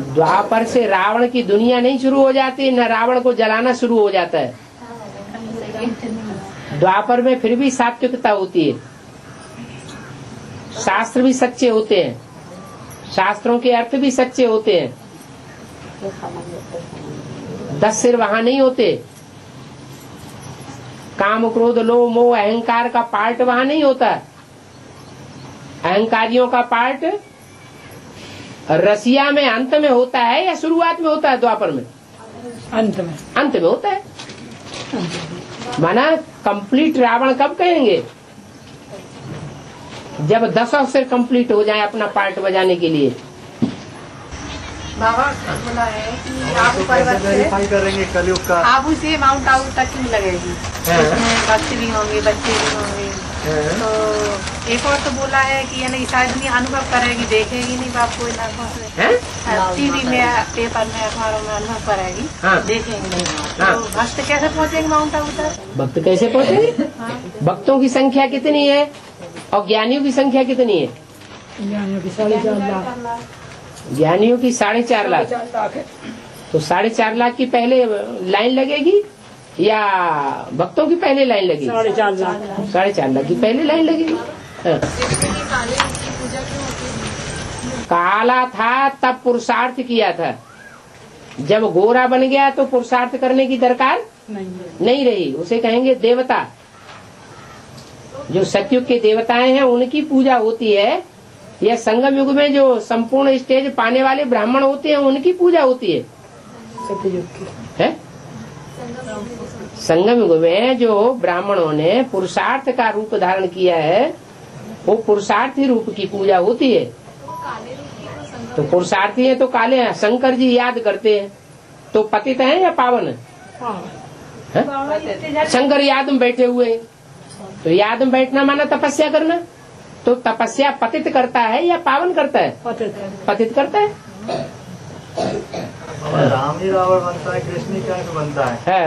द्वापर से रावण की दुनिया नहीं शुरू हो जाती, न रावण को जलाना शुरू हो जाता है। द्वापर में फिर भी सात्विकता होती है, शास्त्र भी सच्चे होते हैं, शास्त्रों के अर्थ भी सच्चे होते हैं। 10 सिर वहां नहीं होते। काम क्रोध लोभ मोह अहंकार का पार्ट वहां नहीं होता। अहंकारियों का पार्ट रसिया में अंत में होता है या शुरुआत में होता है? द्वापर में अंत में होता है। माना कंप्लीट रावण कब कहेंगे? जब 10 अवसर कंप्लीट हो जाए अपना पार्ट बजाने के लिए। बाबा बोला है कि आप पर्वत से करेंगे कलयुग का, आबू से माउंट आबू तक क्यों लगेगी? उसमें भक्त भी होंगे, बच्चे भी होंगे। तो एक और तो बोला है कि यानी शायद नहीं अनुभव करेगी, देखेगी नहीं बाप को आंखों से, टीवी में पेपर में अखबारों में अनुभव करेगी, देखेंगे नहीं। तो भक्त कैसे पहुँचेंगे माउंट आबू तक? भक्त कैसे पहुँचेंगे? भक्तों की संख्या कितनी है और ज्ञानियों की संख्या कितनी है? ज्ञानियों की 4.5 लाख। ज्ञानियों की 4.5 लाख। तो 4.5 लाख की पहले लाइन लगेगी या भक्तों की पहले लाइन लगेगी? 4.5 लाख। 4.5 लाख की पहले लाइन लगेगी। काला था तब पुरुषार्थ किया था, जब गोरा बन गया तो पुरुषार्थ करने की दरकार नहीं रही। उसे कहेंगे देवता। जो सतयुग के देवताएं हैं उनकी पूजा होती है, या संगम युग में जो संपूर्ण स्टेज पाने वाले ब्राह्मण होते हैं उनकी पूजा होती है। सतयुग की है संगम युग में जो ब्राह्मणों ने पुरुषार्थ का रूप धारण किया है वो पुरुषार्थी रूप की पूजा होती है। तो पुरुषार्थी है तो काले हैं। शंकर जी याद करते हैं तो पतित हैं या पावन है? शंकर याद में बैठे हुए हैं, तो याद में बैठना माना तपस्या करना। तो तपस्या पतित करता है या पावन करता है? पतित करता है। राम ही रावण बनता है, कृष्ण ही कंस बनता है।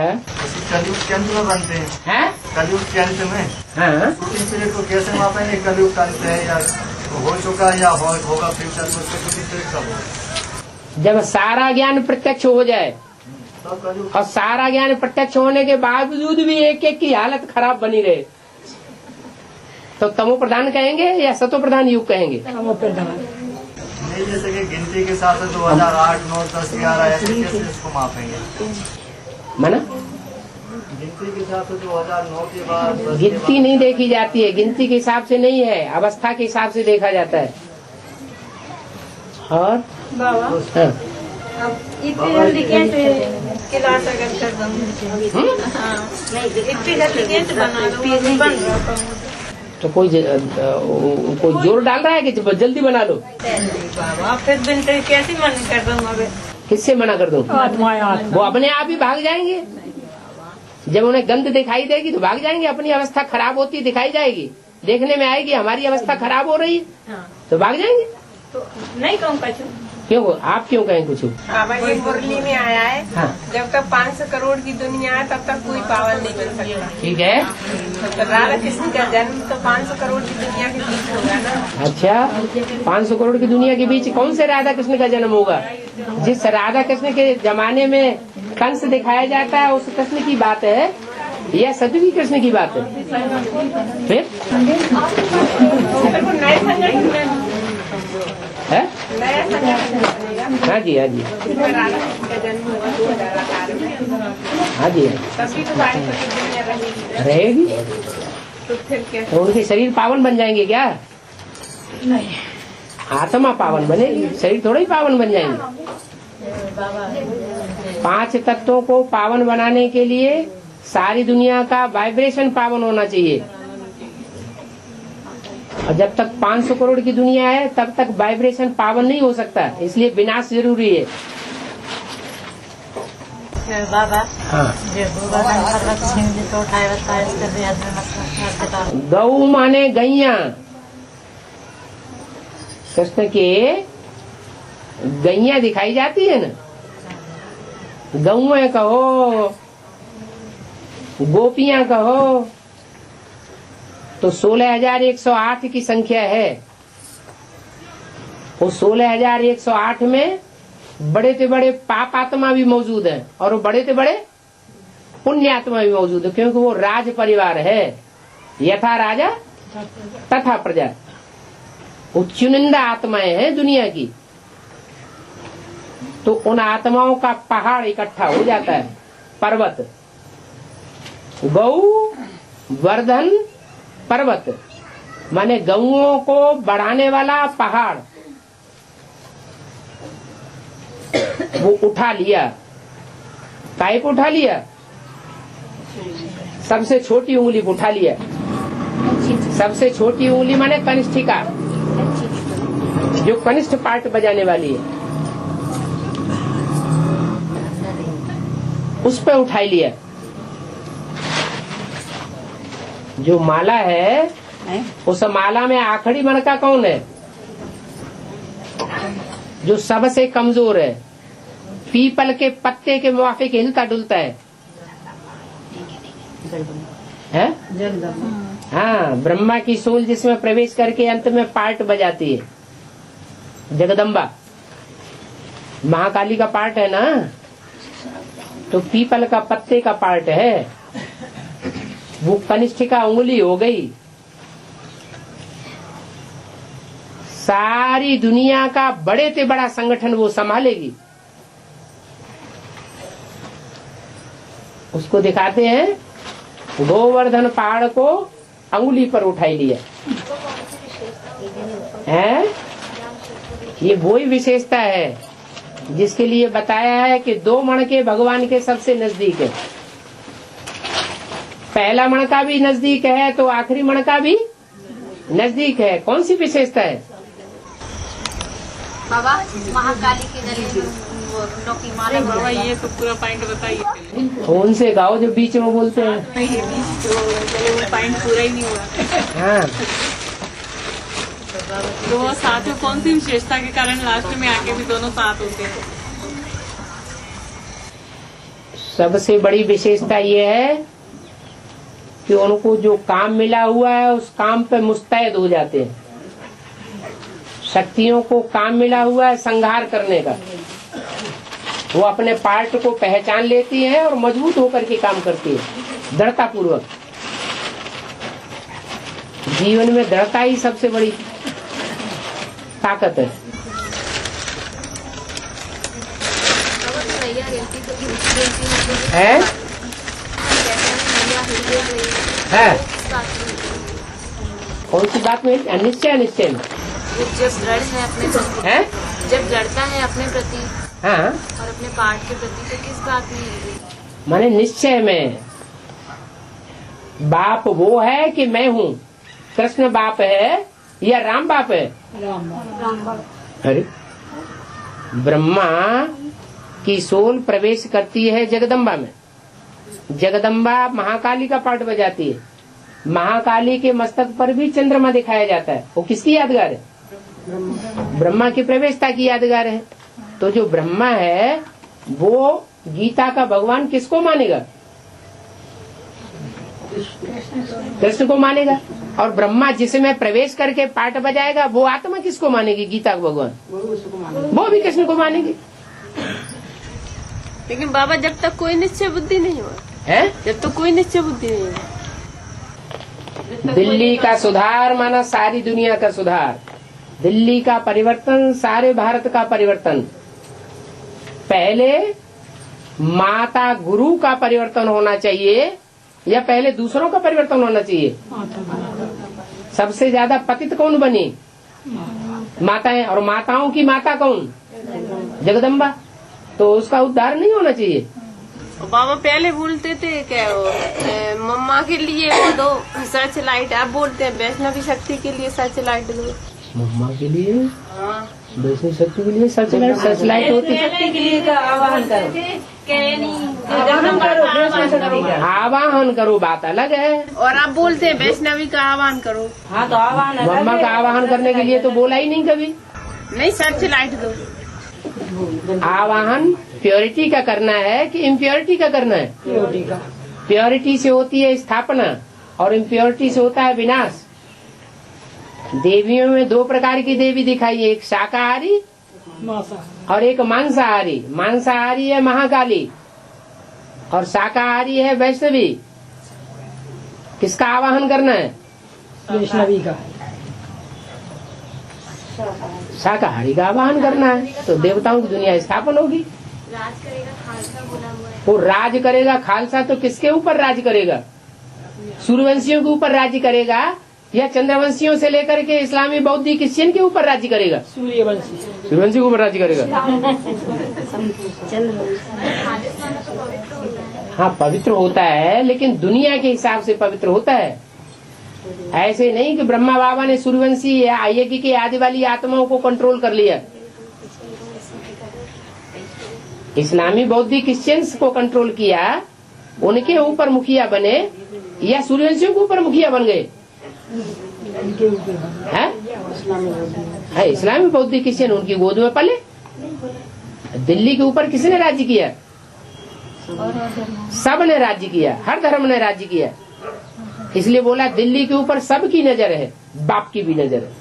कलयुग के अंत में बनते हैं। कलयुग के अंत में शूटिंग पीरियड को कैसे मापेंगे? कलयुग का अंत है या हो चुका या होगा फ्यूचर में? शूटिंग पीरियड कब होगा? जब सारा ज्ञान प्रत्यक्ष हो जाए, और सारा ज्ञान प्रत्यक्ष होने के बावजूद भी एक एक की हालत खराब बनी रहे, तो तमो प्रधान कहेंगे या सतो प्रधान युग कहेंगे? नहीं, जैसे कि गिनती के साथ 2008, 9, 10, 11 ऐसे कैसे इसको मापेंगे? माना गिनती के हिसाब से 2009 के बाद गिनती नहीं देखी जाती है, गिनती के हिसाब से नहीं है, अवस्था के हिसाब से देखा जाता है। और बाबा इतनी जल्दी कैसे क्लास अगर कर दूँगी? इतनी जल्दी कैसे बना लो? तो कोई जोर डाल रहा है कि जल्दी बना लो? बाबा फिर बिनते कैसे मना कर दूँगा? किससे मना कर दूं? वो अपने आप ही भाग जाएंगे। जब उन्हें गंध दिखाई देगी तो भाग जाएंगे। अपनी अवस्था खराब होती दिखाई जाएगी, देखने में आएगी हमारी अवस्था खराब हो रही है तो भाग जाएंगे। तो नहीं कहूँ कुछ। क्यों? आप क्यों कहें कुछ? बाबा ये मुरली में आया है, जब तक 500 करोड़ की दुनिया है तब तक कोई पावन नहीं बन सकता। ठीक है। तो राधा कृष्ण का जन्म तो 500 करोड़ की दुनिया के बीच होगा ना? अच्छा, 500 करोड़ की दुनिया के बीच कौन से राधा कृष्ण का जन्म होगा? जिस राधा कृष्ण के जमाने में कंस दिखाया जाता है उस कृष्ण की बात है या सतयुगी कृष्ण की बात है? फिर है? हाँ जी, हाँ जी, हाँ जी, रहेगी। तो उनके शरीर पावन बन जाएंगे क्या? नहीं, आत्मा पावन बनेगी, शरीर थोड़ा ही पावन बन जाएंगे। 5 तत्वों को पावन बनाने के लिए सारी दुनिया का वाइब्रेशन पावन होना चाहिए। और जब तक 500 करोड़ की दुनिया है तब तक वाइब्रेशन पावन नहीं हो सकता, इसलिए विनाश जरूरी है। बाबा गौ माने गैया, कृष्ण के गैया दिखाई जाती है ना, गौएं कहो गोपियां कहो, तो 16,108 की संख्या है। वो 16,108 में बड़े से बड़े पाप आत्मा भी मौजूद है और बड़े से बड़े पुण्य आत्मा भी मौजूद है, क्योंकि वो राज परिवार है। यथा राजा तथा प्रजा, वो चुनिंदा आत्माएं हैं दुनिया की। तो उन आत्माओं का पहाड़ इकट्ठा हो जाता है, पर्वत। गौ वर्धन पर्वत माने गौओं को बढ़ाने वाला पहाड़, वो उठा लिया। काय को उठा लिया? सबसे छोटी उंगली को उठा लिया। सबसे छोटी उंगली माने कनिष्ठिका, जो कनिष्ठ पार्ट बजाने वाली है, उस पे उठाई लिया। जो माला है, उस माला में आखिरी मणका कौन है? जो सबसे कमजोर है, पीपल के पत्ते के मुआफिक हिलता डुलता है। हाँ, ब्रह्मा की सोल जिसमें प्रवेश करके अंत में पार्ट बजाती है। जगदम्बा महाकाली का पार्ट है ना, तो पीपल का पत्ते का पार्ट है। वो कनिष्ठिका उंगली हो गई। सारी दुनिया का बड़े से बड़ा संगठन वो संभालेगी। उसको दिखाते हैं गोवर्धन पहाड़ को अंगुली पर उठाई लिया है। ये वही विशेषता है जिसके लिए बताया है कि 2 मणके भगवान के सबसे नजदीक है। पहला मणका भी नजदीक है तो आखिरी मणका भी नजदीक है। कौन सी विशेषता है? बाबा महाकाली के गले में की माला। बाबा ये तो पूरा पॉइंट बताइए। उनसे गाओ जो बीच में बोलते हैं। नहीं, वो पॉइंट पूरा ही नहीं हुआ। हाँ, तो वो साथ में कौन सी विशेषता के कारण लास्ट में आके भी दोनों साथ होते हैं? सबसे बड़ी विशेषता ये है कि उनको जो काम मिला हुआ है उस काम पे मुस्तैद हो जाते हैं। शक्तियों को काम मिला हुआ है संहार करने का, वो अपने पार्ट को पहचान लेती है और मजबूत होकर के काम करती है, दृढ़ता पूर्वक। जीवन में दृढ़ता ही सबसे बड़ी ताकत है। है? कौन सी बात में? निश्चय निश्चय में जब दृढ़ है अपने प्रति है, जब दृढ़ता है अपने प्रति हाँ, और अपने पार्ट के प्रति, तो किस बात में है? माने निश्चय में। बाप वो है कि मैं हूँ, कृष्ण बाप है या राम बाप है? राम अरे ब्रह्मा की सोल प्रवेश करती है जगदम्बा में। जगदम्बा महाकाली का पार्ट बजाती है। महाकाली के मस्तक पर भी चंद्रमा दिखाया जाता है। वो किसकी यादगार है? ब्रह्मा की प्रवेशता की यादगार है। तो जो ब्रह्मा है वो गीता का भगवान किसको मानेगा? कृष्ण को मानेगा। और ब्रह्मा जिसमें प्रवेश करके पाठ बजाएगा वो आत्मा किसको मानेगी? गीता का भगवान, वो भी कृष्ण को मानेगी। लेकिन बाबा जब तक कोई निश्चय बुद्धि नहीं हुआ है, जब तक कोई निश्चय बुद्धि नहीं हुआ, दिल्ली का सुधार माना सारी दुनिया का सुधार, दिल्ली का परिवर्तन सारे भारत का परिवर्तन। पहले माता गुरु का परिवर्तन होना चाहिए या पहले दूसरों का परिवर्तन होना चाहिए? सबसे ज्यादा पतित कौन बनी? माताएं। और माताओं की माता कौन? जगदम्बा। तो उसका उद्धार नहीं होना चाहिए? बाबा पहले बोलते थे क्या मम्मा के लिए वो दो सर्च लाइट, आप बोलते हैं वैष्णवी शक्ति के लिए सर्च लाइट दो। मम्मा के लिए, हाँ, वैष्णवी शक्ति के लिए सर्च लाइट, सर्च लाइट होती है। आवाहन करो बात अलग है। और आप बोलते हैं वैष्णवी का आह्वान करो। हाँ तो आह्वान मम्मा का आवाहन करने के लिए तो बोला ही नहीं कभी। नहीं, सर्च लाइट दो। आवाहन प्योरिटी का करना है कि इम्प्योरिटी का करना है? प्योरिटी से होती है स्थापना और इम्प्योरिटी से होता है विनाश। देवियों में 2 प्रकार की देवी दिखाई है, एक शाकाहारी और एक मांसाहारी। मांसाहारी है महाकाली और शाकाहारी है वैष्णवी। किसका आवाहन करना है? वैष्णवी का। शाकाहारी का आवाहन करना है तो देवताओं की दुनिया स्थापन होगी। राज करेगा खालसा बोला हुआ है। वो राज करेगा खालसा तो किसके ऊपर राज करेगा? सूर्यवंशियों के ऊपर राज्य करेगा या चंद्रवंशियों से लेकर के इस्लामी बौद्ध क्रिश्चियन के ऊपर राज्य करेगा? सूर्यवंशी। सूर्यवंशी के ऊपर राज्य करेगा। हाँ पवित्र होता है लेकिन दुनिया के हिसाब से पवित्र होता है। ऐसे नहीं कि ब्रह्मा बाबा ने सूर्यवंशी या यज्ञ की आदि वाली आत्माओं को कंट्रोल कर लिया। इस्लामी बौद्ध क्रिश्चियंस को कंट्रोल किया, उनके ऊपर मुखिया बने या सूर्यवंशियों के ऊपर मुखिया बन गए? है इस्लामी बौद्ध क्रिश्चियन उनकी गोद में पले। दिल्ली के ऊपर किसने राज्य किया? सब ने राज्य किया, हर धर्म ने राज्य किया। इसलिए बोला दिल्ली के ऊपर सबकी नजर है, बाप की भी नजर है।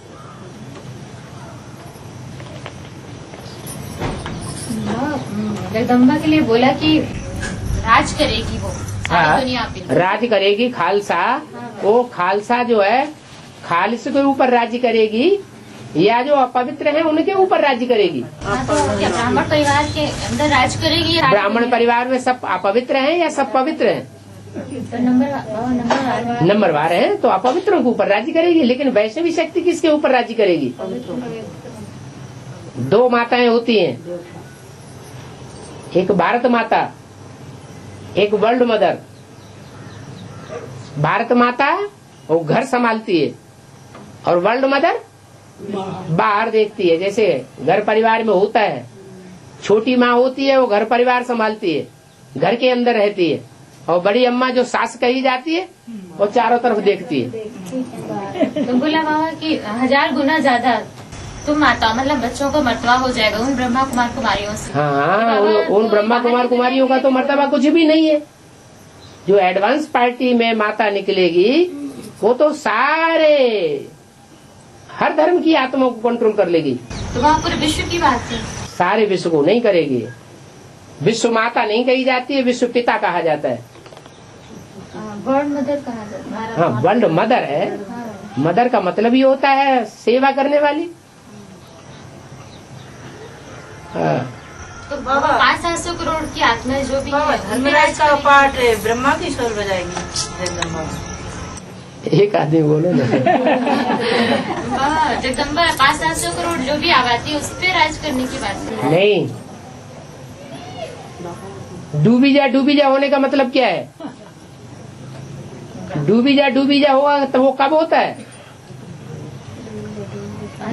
जगदम्बा के लिए बोला कि राज करेगी वो सारी दुनिया पे। राज करेगी खालसा। वो खालसा जो है खालिस के ऊपर राज्य करेगी या जो अपवित्र हैं उनके ऊपर राज्य करेगी? तो क्या ब्राह्मण परिवार के अंदर राज करेगी? ब्राह्मण परिवार में सब अपवित्र हैं या सब पवित्र हैं? तो नंबरवार है तो अपवित्रों के ऊपर राज्य करेगी। लेकिन वैष्णवी शक्ति किसके ऊपर राज्य करेगी? दो माताएं होती हैं, एक भारत माता, एक वर्ल्ड मदर। भारत माता वो घर संभालती है और वर्ल्ड मदर बाहर देखती है। जैसे घर परिवार में होता है, छोटी माँ होती है वो घर परिवार संभालती है, घर के अंदर रहती है, और बड़ी अम्मा जो सास कही जाती है वो चारों तरफ देखती है। तो बोला बाबा कि 1000 गुना ज्यादा तुम माता मतलब बच्चों का मर्तबा हो जाएगा उन ब्रह्मा कुमार कुमारियों से। हाँ उन ब्रह्मा कुमार कुमारियों का तो मर्तबा कुछ भी नहीं है। जो एडवांस पार्टी में माता निकलेगी वो तो सारे हर धर्म की आत्मा को कंट्रोल कर लेगी। तो वहाँ पूरे विश्व की बात है। सारे विश्व को नहीं करेगी। विश्व माता नहीं कही जाती है, विश्व पिता कहा जाता है। वर्ल्ड मदर कहा जाता है। हाँ वर्ल्ड मदर है। मदर का मतलब ही होता है सेवा करने वाली। तो बाबा 500-700 करोड़ की आत्मा जो भी है धर्मराज का पाठ ब्रह्मा की स्वर बजाएगी जगदम्बा। एक आदमी बोलो ना। जगदम्बा 500-700 करोड़ जो भी आबादी है उस पे राज करने की बात है। नहीं, डूबी जा होने का मतलब क्या है? डूबी जा होगा तो वो कब होता है?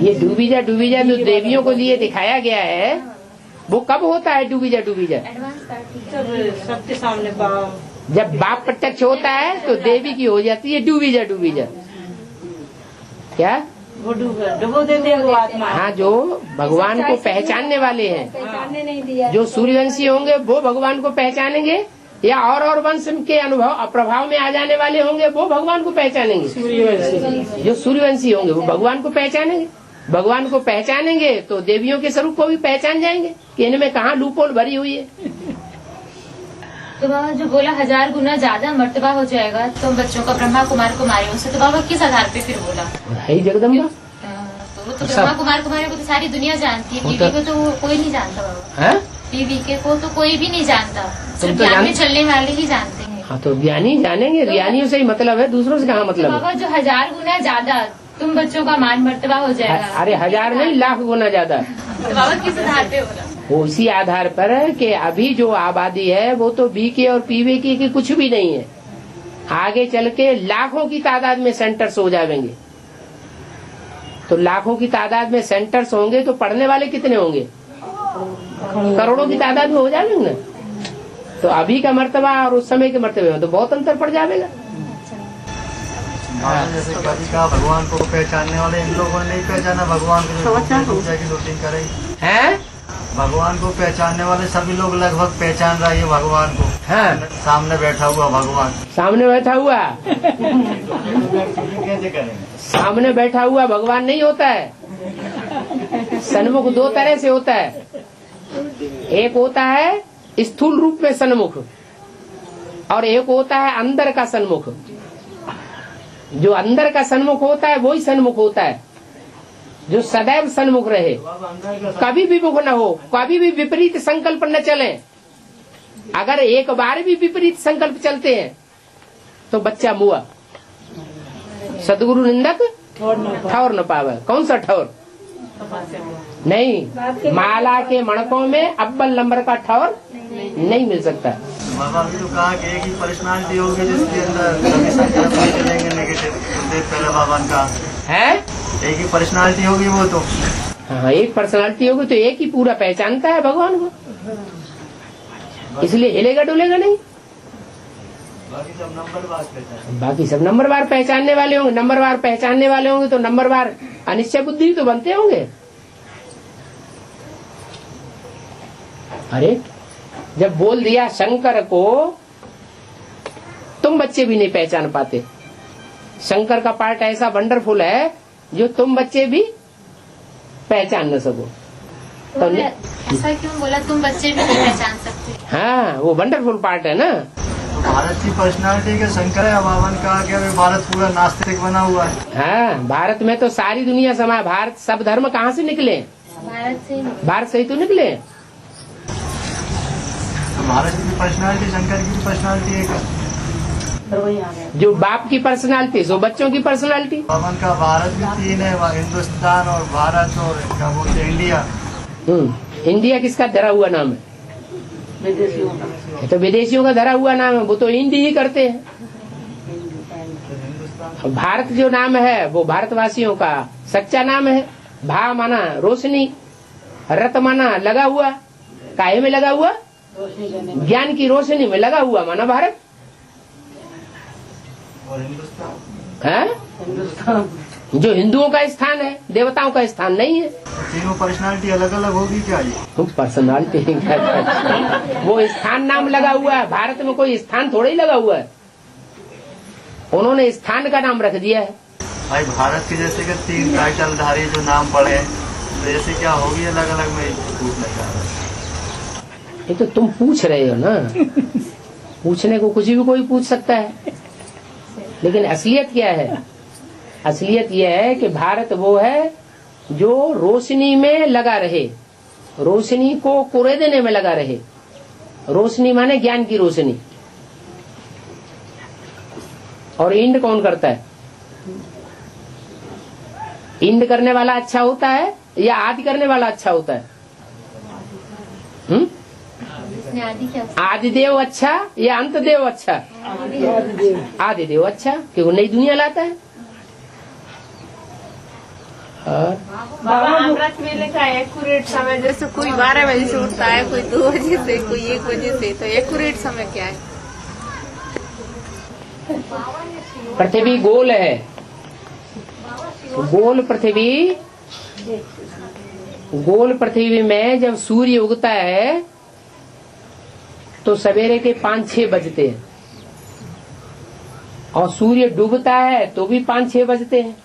ये डूबी जा जो देवियों को लिए दिखाया गया है वो कब होता है? डूबी जा सबके सामने जब बाप प्रत्यक्ष होता है तो देवी की हो जाती है डूबी जा। क्या वो डुबो देते हैं वो आत्मा। हाँ, जो भगवान को पहचानने वाले हैं, जो सूर्यवंशी होंगे वो भगवान को पहचानेंगे, या और वंश के अनुभव प्रभाव में आ जाने वाले होंगे वो भगवान को पहचानेंगे। सूर्यवंशी जो सूर्यवंशी होंगे वो भगवान को पहचानेंगे। भगवान को पहचानेंगे तो देवियों के स्वरूप को भी पहचान जाएंगे कि इनमें कहाँ लूपोल भरी हुई है। तो बाबा जो बोला 1000 गुना ज्यादा मर्तबा हो जाएगा तो बच्चों का ब्रह्मा कुमार कुमारियों से, तो बाबा किस आधार पे फिर बोला? है जगदम्बा। तो वो तो ब्रह्मा कुमार कुमारियों को तो सारी दुनिया जानती है, बीवी को तो कोई नहीं जानता बाबा। बीवी के को तो कोई भी नहीं जानता, सिर्फ ज्ञान में चलने वाले ही जानते हैं। हाँ तो ज्ञानी जानेंगे, ज्ञानियों से ही मतलब है, दूसरों से कहाँ मतलब है? बाबा जो 1000 गुना ज्यादा तुम बच्चों का मान मर्तबा हो जाएगा। अरे 1000 नहीं, लाख गुना ज्यादा। तो बाबा किस आधार पे बोला? उसी आधार पर है कि अभी जो आबादी है वो तो बीके और पीवे की कुछ भी नहीं है। आगे चल के लाखों की तादाद में सेंटर्स हो जाएंगे। तो लाखों की तादाद में सेंटर्स होंगे तो पढ़ने वाले कितने होंगे? करोड़ों की तादाद में हो जाएंगे ना। तो अभी का मर्तबा और उस समय के मर्तबे में तो बहुत अंतर पड़ जाएगा। जैसे कभी का भगवान को पहचानने वाले इन लोगों ने नहीं पहचाना भगवान को, शूटिंग करेगी है। भगवान को पहचानने वाले सभी लोग लगभग पहचान रहे हैं भगवान को। हाँ, सामने बैठा हुआ भगवान, सामने बैठा हुआ कैसे करेंगे? सामने बैठा हुआ भगवान नहीं होता है। सन्मुख दो तरह से होता है। एक होता है स्थूल रूप में सन्मुख और एक होता है अंदर का सन्मुख। जो अंदर का सन्मुख होता है वही सन्मुख होता है जो सदैव सन्मुख रहे, कभी भी मुख न हो, कभी भी विपरीत संकल्प न चले। अगर एक बार भी विपरीत संकल्प चलते हैं तो बच्चा मुआ। सदगुरु निंदक ठौर न पावे। कौन सा ठौर? नहीं, माला के मणकों में अव्वल नंबर का ठौर नहीं मिल सकता। बाबा अभी तो कहा कि एक ही पर्सनालिटी होगी जिसके अंदर कभी संकल्प नहीं चलेंगे नेगेटिव। पहले बाबा का है एक ही पर्सनालिटी होगी वो तो। हाँ, एक पर्सनालिटी होगी तो एक ही पूरा पहचानता है भगवान को, इसलिए हिलेगा डुलेगा नहीं। बाकी सब नंबरवार पहचान। बाकी सब नंबरवार पहचानने वाले होंगे। नंबरवार पहचानने वाले होंगे तो नंबरवार अनिश्चय बुद्धि तो बनते होंगे। अरे जब बोल दिया शंकर को, तुम बच्चे भी नहीं पहचान पाते। शंकर का पार्ट ऐसा वंडरफुल है जो तुम बच्चे भी पहचान न सको। तो ऐसा क्यों बोला? तुम बच्चे भी नहीं पहचान सकते। हाँ, वो वंडरफुल पार्ट है ना। तो भारत की पर्सनालिटी के शंकर है। बाबा ने कहा कि अभी भारत पूरा नास्तिक बना हुआ है। हाँ, भारत में तो सारी दुनिया समा। भारत सब धर्म कहाँ से निकले? भारत से ही तो निकले। तो भारत की पर्सनालिटी शंकर की पर्सनालिटी एक है। जो बाप की पर्सनालिटी सो बच्चों की पर्सनालिटी। बाबा का भारत भी तीन है, हिंदुस्तान और भारत और क्या बोलते हैं इंडिया। इंडिया किसका धरा हुआ नाम है? विदेशियों का। ये तो विदेशियों का धरा हुआ नाम है, वो तो हिंदी ही करते हैं। भारत जो नाम है वो भारतवासियों का सच्चा नाम है। भा माना रोशनी, रत माना लगा हुआ। काहे में लगा हुआ? ज्ञान की रोशनी में लगा हुआ माना भारत। और हिंदुस्तान है जो हिंदुओं का स्थान है, देवताओं का स्थान नहीं है। तीनों पर्सनालिटी अलग अलग होगी क्या? ये पर्सनालिटी वो स्थान नाम लगा हुआ है। भारत में कोई स्थान थोड़ा ही लगा हुआ है, उन्होंने स्थान का नाम रख दिया है। भाई भारत के जैसे कि तीन टाइटल धारी जो नाम पड़े तो जैसे क्या होगी अलग अलग में पूछना चाह रहा। ये तो तुम पूछ रहे हो ना। पूछने को कुछ भी कोई पूछ सकता है, लेकिन असलियत क्या है? असलियत यह है कि भारत वो है जो रोशनी में लगा रहे, रोशनी को कुरेदने में लगा रहे। रोशनी माने ज्ञान की रोशनी। और इंड कौन करता है? इंड करने वाला अच्छा होता है या आदि करने वाला अच्छा होता है? आदिदेव अच्छा या अंतदेव अच्छा? आदिदेव अच्छा, क्योंकि नई दुनिया लाता है। बाबा अमृत वेले का एक्यूरेट समय, जैसे कोई 12 बजे से उठता है, कोई 2 बजे से, कोई 1 बजे से, तो एक्यूरेट समय क्या है? पृथ्वी गोल है। गोल पृथ्वी में जब सूर्य उगता है तो सवेरे के 5-6 बजते हैं, और सूर्य डूबता है तो भी 5-6 बजते हैं,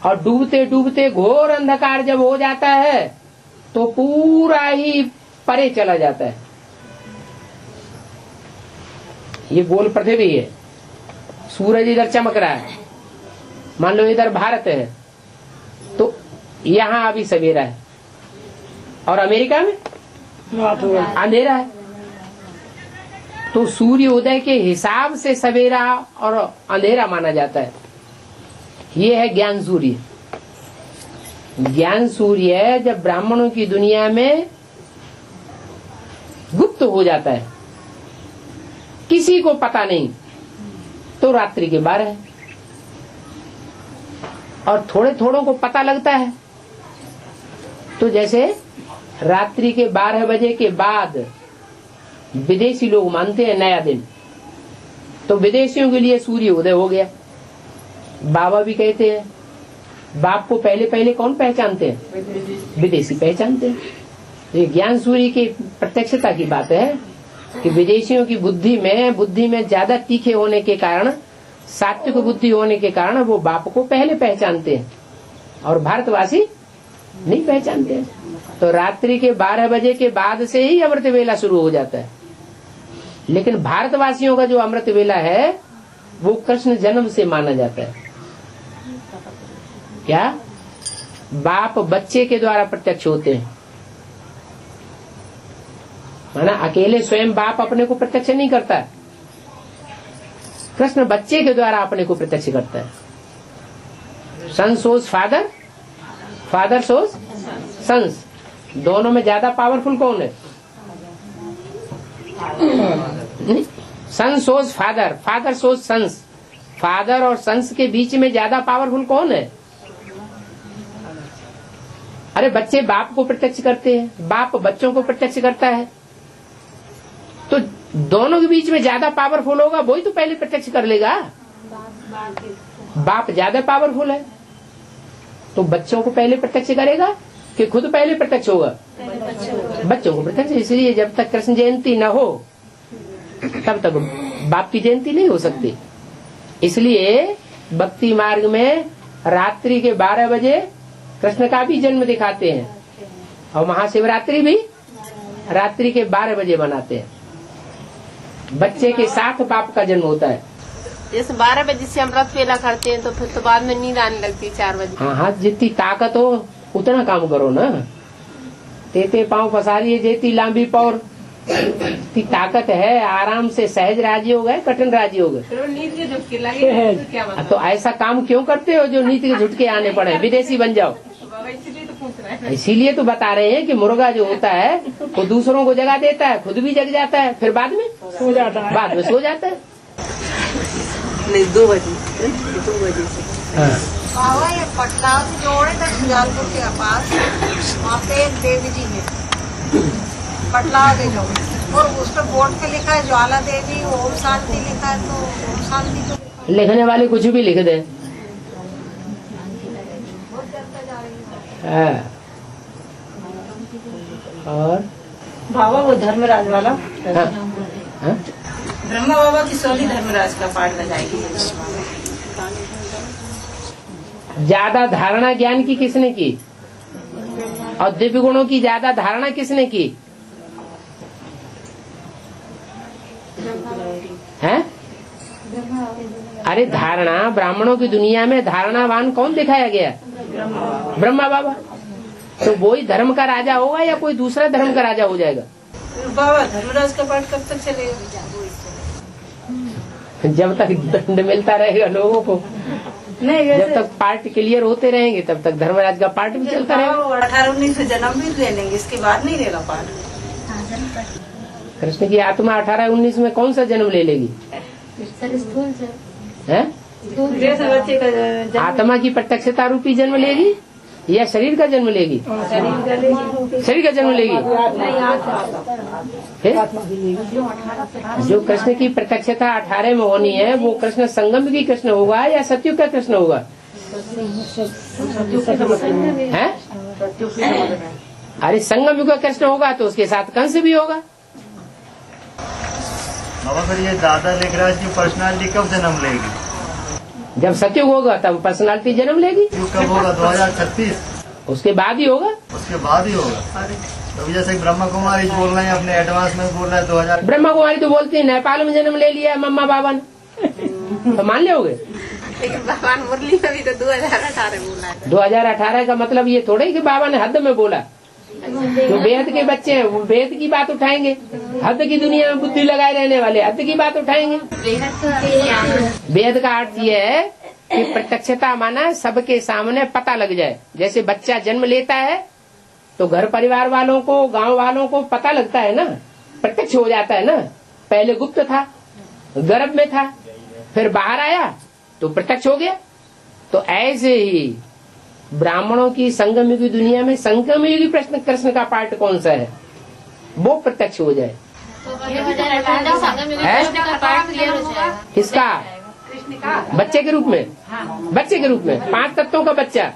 और डूबते डूबते घोर अंधकार जब हो जाता है तो पूरा ही परे चला जाता है। ये गोल पृथ्वी है। सूरज इधर चमक रहा है, मान लो इधर भारत है, तो यहाँ अभी सवेरा है, और अमेरिका में अंधेरा है। तो सूर्य उदय के हिसाब से सवेरा और अंधेरा माना जाता है। ये है ज्ञान सूर्य। ज्ञान सूर्य जब ब्राह्मणों की दुनिया में गुप्त हो जाता है, किसी को पता नहीं, तो रात्रि के 12 है, और थोड़े थोड़ों को पता लगता है। तो जैसे रात्रि के 12 बजे के बाद विदेशी लोग मानते हैं नया दिन, तो विदेशियों के लिए सूर्य उदय हो गया। बाबा भी कहते हैं, बाप को पहले पहले कौन पहचानते हैं? विदेशी पहचानते हैं। ये ज्ञान सूर्य की प्रत्यक्षता की बात है कि विदेशियों की बुद्धि में ज्यादा तीखे होने के कारण, सात्विक बुद्धि होने के कारण वो बाप को पहले पहचानते हैं, और भारतवासी नहीं पहचानते हैं। तो रात्रि के 12 बजे के बाद से ही अमृत वेला शुरू हो जाता है। लेकिन भारतवासियों का जो अमृत वेला है वो कृष्ण जन्म से माना जाता है। क्या? बाप बच्चे के द्वारा प्रत्यक्ष होते हैं, माना अकेले स्वयं बाप अपने को प्रत्यक्ष नहीं करता, कृष्ण बच्चे के द्वारा अपने को प्रत्यक्ष करता है। सन सोज फादर, फादर सोज सन्स। दोनों में ज्यादा पावरफुल कौन है? सन सोज फादर, फादर सोज सन्स। फादर और सन्स के बीच में ज्यादा पावरफुल कौन है? अरे बच्चे बाप को प्रत्यक्ष करते हैं, बाप बच्चों को प्रत्यक्ष करता है, तो दोनों के बीच में ज्यादा पावरफुल होगा वही तो पहले प्रत्यक्ष कर लेगा। बाप ज्यादा पावरफुल है तो बच्चों को पहले प्रत्यक्ष करेगा कि खुद पहले प्रत्यक्ष होगा? बच्चों को प्रत्यक्ष। इसलिए जब तक कृष्ण जयंती न हो तब तक बाप की जयंती नहीं हो सकती। इसलिए भक्ति मार्ग में रात्रि के 12 बजे कृष्ण का भी जन्म दिखाते हैं और महाशिवरात्रि भी रात्रि के 12 बजे मनाते हैं। बच्चे के साथ बाप का जन्म होता है। जैसे 12 बजे से अमृत वेला करते हैं तो फिर तो बाद में नींद आने लगती है 4 बजे। हाँ, जितनी ताकत हो उतना काम करो ना। तेते पाँव पसारिए जेती लांबी पौर। इतनी ताकत है, आराम से सहज राजी हो गए, कठिन राजी हो गए। नींद के झटके लगे तो क्या मतलब? तो ऐसा काम क्यों करते हो जो नीति के झुटके आने पड़े, विदेशी बन जाओ। इसीलिए तो पूछ रहे हैं। इसीलिए तो बता रहे हैं कि मुर्गा जो होता है वो दूसरों को जगा देता है, खुद भी जग जाता है, फिर बाद में सो जाता है। बाद में सो जाता है। नहीं 2 बजे से बाबा ये पटना से जोड़े तक सुजालपुर के पास वहाँ पे एक देवी जी है, पटना के जो, और उस पर बोर्ड पे लिखा है ज्वाला देवी, ओम शांति लिखा है, तो ओम शांति तो लिखने वाले कुछ भी लिख दे। और बाबा वो धर्मराज वाला हाँ? ब्रह्मा बाबा की सोनी धर्मराज का पाठ लगाएगी। ज्यादा धारणा ज्ञान की किसने की और दिव्य गुणों की ज्यादा धारणा किसने की है? अरे धारणा ब्राह्मणों की दुनिया में धारणावान कौन दिखाया गया? ब्रह्मा बाबा। तो वही धर्म का राजा होगा या कोई दूसरा धर्म का राजा हो जाएगा? बाबा धर्मराज का पाठ कब तक चलेगा? जब तक दंड मिलता रहेगा लोगों को, नहीं जब तक पार्ट क्लियर होते रहेंगे तब तक धर्मराज का पार्ट भी चलता रहेगा। 18-19 में जन्म भी ले लेंगे, इसके बाद नहीं लेगा पाठ। कृष्ण की आत्मा 18-19 में कौन सा जन्म ले लेगी? है? बच्चे का आत्मा की प्रत्यक्षता रूपी जन्म लेगी या शरीर का जन्म लेगी? शरीर का जन्म लेगी। फिर जो कृष्ण की प्रत्यक्षता 18 में होनी है वो कृष्ण संगम की कृष्ण होगा या सत्युग का कृष्ण होगा? है? अरे संगम युग का कृष्ण होगा तो उसके साथ कंस भी होगा। बाबा फिर ये दादा लेखराज की पर्सनालिटी कब जन्म लेगी? जब सत्युग होगा तब पर्सनालिटी जन्म लेगी। कब होगा? 2036? उसके बाद ही होगा। उसके बाद ही होगा। तो जैसे ब्रह्मा कुमारी बोल रहे हैं, अपने एडवांस में बोल रहे हैं 2000। ब्रह्मा कुमारी तो बोलती है नेपाल में जन्म ले लिया मम्मा बाबा ने, तो मान लोगे? लेकिन भगवान मुरली में भी तो 2018 बोला है। 2018 का मतलब ये थोड़ा ही कि बाबा ने हद में बोला। जो बेहद के बच्चे हैं वो बेहद की बात उठाएंगे, हद की दुनिया में बुद्धि लगाए रहने वाले हद की बात उठाएंगे। बेहद का अर्थ ये है कि प्रत्यक्षता माना सबके सामने पता लग जाए। जैसे बच्चा जन्म लेता है तो घर परिवार वालों को, गांव वालों को पता लगता है ना, प्रत्यक्ष हो जाता है ना। पहले गुप्त था, गर्भ में था, फिर बाहर आया तो प्रत्यक्ष हो गया। तो ऐसे ही ब्राह्मणों की संगम युगी दुनिया में संगम युगी प्रश्न कृष्ण का पार्ट कौन सा है वो प्रत्यक्ष हो जाए। किसका? बच्चे के रूप में। बच्चे के रूप में 5 तत्वों का बच्चा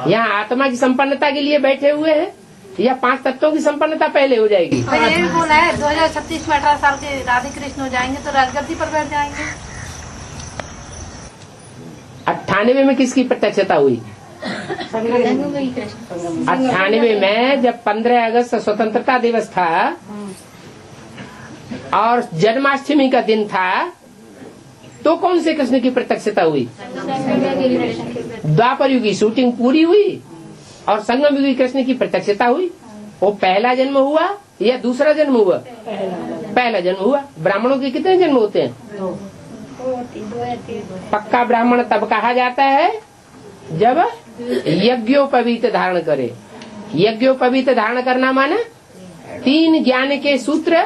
यहाँ आत्मा की संपन्नता के लिए बैठे हुए हैं या 5 तत्वों की संपन्नता पहले हो जाएगी? ये भी बोला है 2036 में 18 साल के राधे कृष्ण हो जाएंगे तो राजगद्दी पर बैठ जाएंगे। 98 में किसकी प्रत्यक्षता हुई? 98 में जब 15 अगस्त स्वतंत्रता दिवस था और जन्माष्टमी का दिन था, तो कौन से कृष्ण की प्रत्यक्षता हुई? द्वापर युग की शूटिंग पूरी हुई और संगम युग कृष्ण की प्रत्यक्षता हुई। वो पहला जन्म हुआ या दूसरा जन्म हुआ? पहला जन्म हुआ। ब्राह्मणों के कितने जन्म होते हैं? पक्का ब्राह्मण तब कहा जाता है जब यज्ञोपवीत धारण करे। यज्ञोपवीत धारण करना माने 3 ज्ञान के सूत्र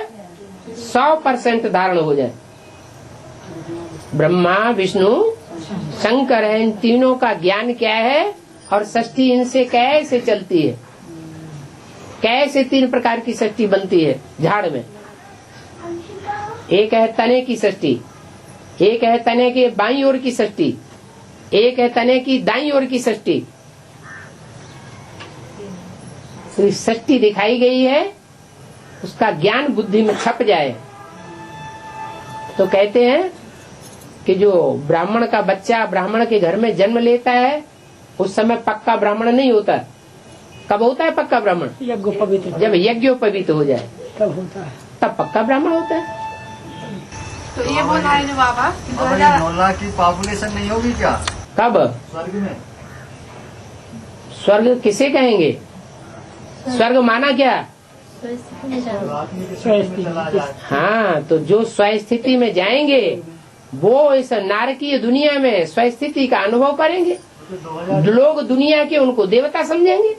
100% धारण हो जाए। ब्रह्मा विष्णु शंकर है, इन तीनों का ज्ञान क्या है और सृष्टि इनसे कैसे चलती है, कैसे 3 प्रकार की सृष्टि बनती है झाड़ में। एक है तने की सृष्टि, एक है तने के बाईं ओर की सृष्टि, एक है तने की दाईं ओर की सृष्टि। तो सृष्टि दिखाई गई है, उसका ज्ञान बुद्धि में छप जाए तो कहते हैं कि जो ब्राह्मण का बच्चा ब्राह्मण के घर में जन्म लेता है उस समय पक्का ब्राह्मण नहीं होता। कब होता है पक्का ब्राह्मण? जब यज्ञोपवीत हो जाए तब होता है, तब पक्का ब्राह्मण होता है। तो ये बोला है जो बाबा 9 लाख की पॉपुलेशन नहीं होगी क्या कब? स्वर्ग में। स्वर्ग किसे कहेंगे? स्वर्ग माना क्या? हाँ, तो जो स्वस्थिति में जाएंगे वो इस नारकीय दुनिया में स्वस्थिति का अनुभव करेंगे। लोग दुनिया के उनको देवता समझेंगे।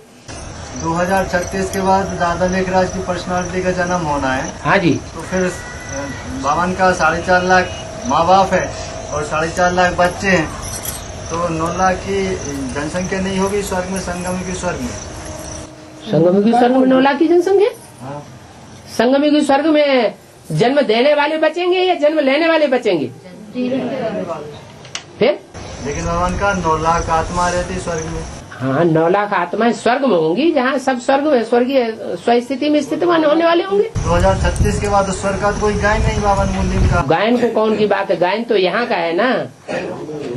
2036 के बाद दादा लेखराज की पर्सनालिटी का जन्म होना है। हाँ जी। तो फिर बावन का 4.5 लाख माँ बाप है और 4.5 लाख बच्चे हैं, तो 9 लाख की जनसंख्या नहीं होगी स्वर्ग में, संगम की स्वर्ग में। संगम की स्वर्ग में 9 लाख की जनसंख्या? संगम की स्वर्ग में जन्म देने वाले बचेंगे या जन्म लेने वाले बचेंगे? फिर लेकिन भगवान का 9 लाख आत्मा रहती स्वर्ग में। हाँ, 9 लाख आत्माएं स्वर्ग में होंगी, जहाँ सब स्वर्ग में स्वर्गीय स्वस्थिति में स्थितवान होने वाले होंगे। 2036 के बाद स्वर्ग का कोई गायन नहीं बावन मुल्लिम का। गायन को कौन की बात है? गायन तो यहाँ का है ना,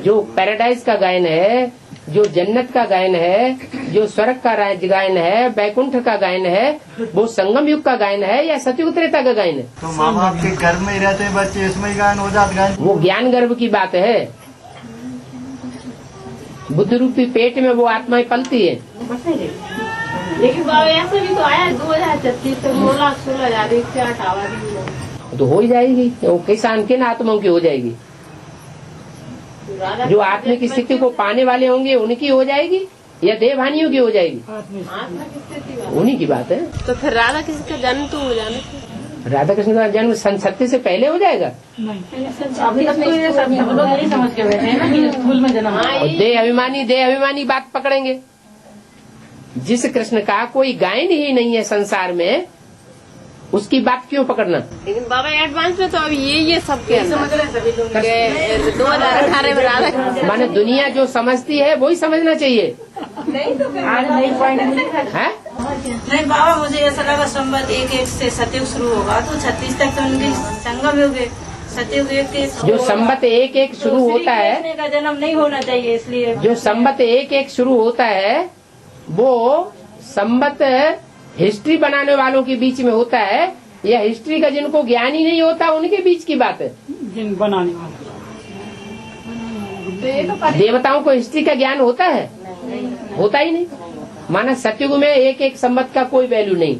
जो पैराडाइज का गायन है, जो जन्नत का गायन है, जो स्वर्ग का गायन है, बैकुंठ का गायन है, वो संगम युग का गायन है या सतयुग त्रेता का गायन है? तो माँ बाप के गर्भ में ही रहते हैं बच्चे, इसमें ही गायन हो जाता गायन। वो ज्ञान गर्भ की बात है। बुद्ध रूपी पेट में वो आत्माएं पलती है। लेकिन बाबा ऐसे भी तो आया 2036 तक 9,16,108 आबादी तो हो ही जाएगी। वो किसान किन आत्माओं की हो जाएगी? जो आत्मिक स्थिति को पाने वाले होंगे उनकी हो जाएगी या देवहानियों की हो जाएगी? उन्हीं की बात है। तो फिर राधा कृष्ण का जन्म तो हो जाना। राधा कृष्ण का जन्म सन 36 से पहले हो जाएगा? अभी तक तो ये सब लोग यही समझ के बैठे हैं ना कि स्कूल में जन्म। और देह अभिमानी बात पकड़ेंगे। जिस कृष्ण का कोई गायन ही नहीं है संसार में, उसकी बात क्यों पकड़ना? लेकिन बाबा एडवांस में तो अब ये सब के 2018 में राधा माने दुनिया जो समझती है वही समझना चाहिए। आज नई पॉइंट है? नहीं बाबा, मुझे ऐसा लगा संवत 1 से सतयुग शुरू होगा तो 36 तक तो उनकी संगम युग है। सतयुग के जो संवत 1 शुरू होता है, कृष्ण का जन्म नहीं होना चाहिए, इसलिए जो संवत 1 शुरू होता है वो संवत हिस्ट्री बनाने वालों के बीच में होता है या हिस्ट्री का जिनको ज्ञान ही नहीं होता उनके बीच की बात है? जिन बनाने वाले देवताओं को हिस्ट्री का ज्ञान होता है? होता ही नहीं। माना सतयुग में 1 संवत का कोई वैल्यू नहीं।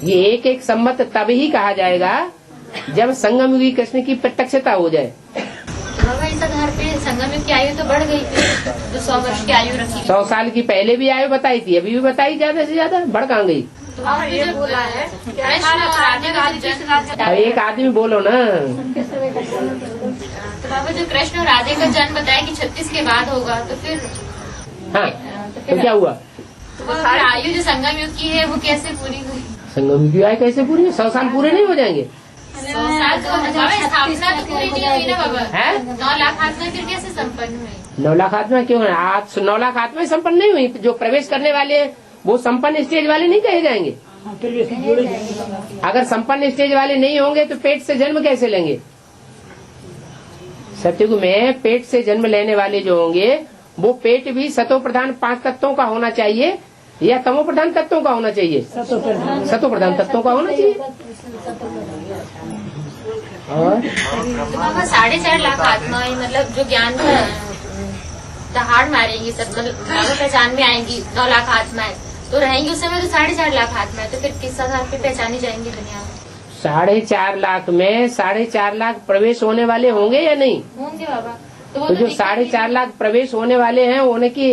ये 1 संवत तब ही कहा जाएगा जब संगम युगी कृष्ण की प्रत्यक्षता हो जाए। इस आधार पे संगम युग की आयु तो बढ़ गई थी, जो 100 वर्ष की आयु रखी। 100 साल की पहले भी आयु बताई थी, अभी भी बताई, ज्यादा से ज्यादा बढ़ कहाँ गई? तो ये बोला है अब एक आदमी बोलो ना। तो बाबा जो कृष्ण और राधे का जन्म बताया कि 36 के बाद होगा, तो फिर हाँ, तो क्या हुआ? तो फिर आयु जो संगम युग की है वो कैसे पूरी हुई? संगम युग की आयु कैसे पूरी? 100 साल पूरे नहीं हो जाएंगे? 100 साल तो स्थापना तो पूरी नहीं हुई ना बाबा। है 9 लाख आत्मा फिर कैसे संपन्न हुई? 9 लाख आत्मा क्यों? आज 9 लाख आत्मा संपन्न नहीं हुई। जो प्रवेश करने वाले वो संपन्न स्टेज वाले नहीं कहे जाएंगे। अगर संपन्न स्टेज वाले नहीं होंगे तो पेट से जन्म कैसे लेंगे? सतयुग में पेट से जन्म लेने वाले जो होंगे वो पेट भी सतो प्रधान 5 तत्वों का होना चाहिए या तमो प्रधान तत्वों का होना चाहिए? सतो प्रधान तत्वों का होना चाहिए। और 4.5 लाख आत्माएं मतलब जो ज्ञान का दहाड़ मारेंगी, सब पहचान में आएंगी। 9 लाख आत्माएं तो रहेंगी उस समय, तो 4.5 लाख आत्माएं तो फिर किस आधार पे पहचानी जाएंगी दुनिया में? 4.5 लाख में 4.5 लाख प्रवेश होने वाले होंगे या नहीं होंगे बाबा? तो जो 4.5 लाख प्रवेश होने वाले हैं उन्हें की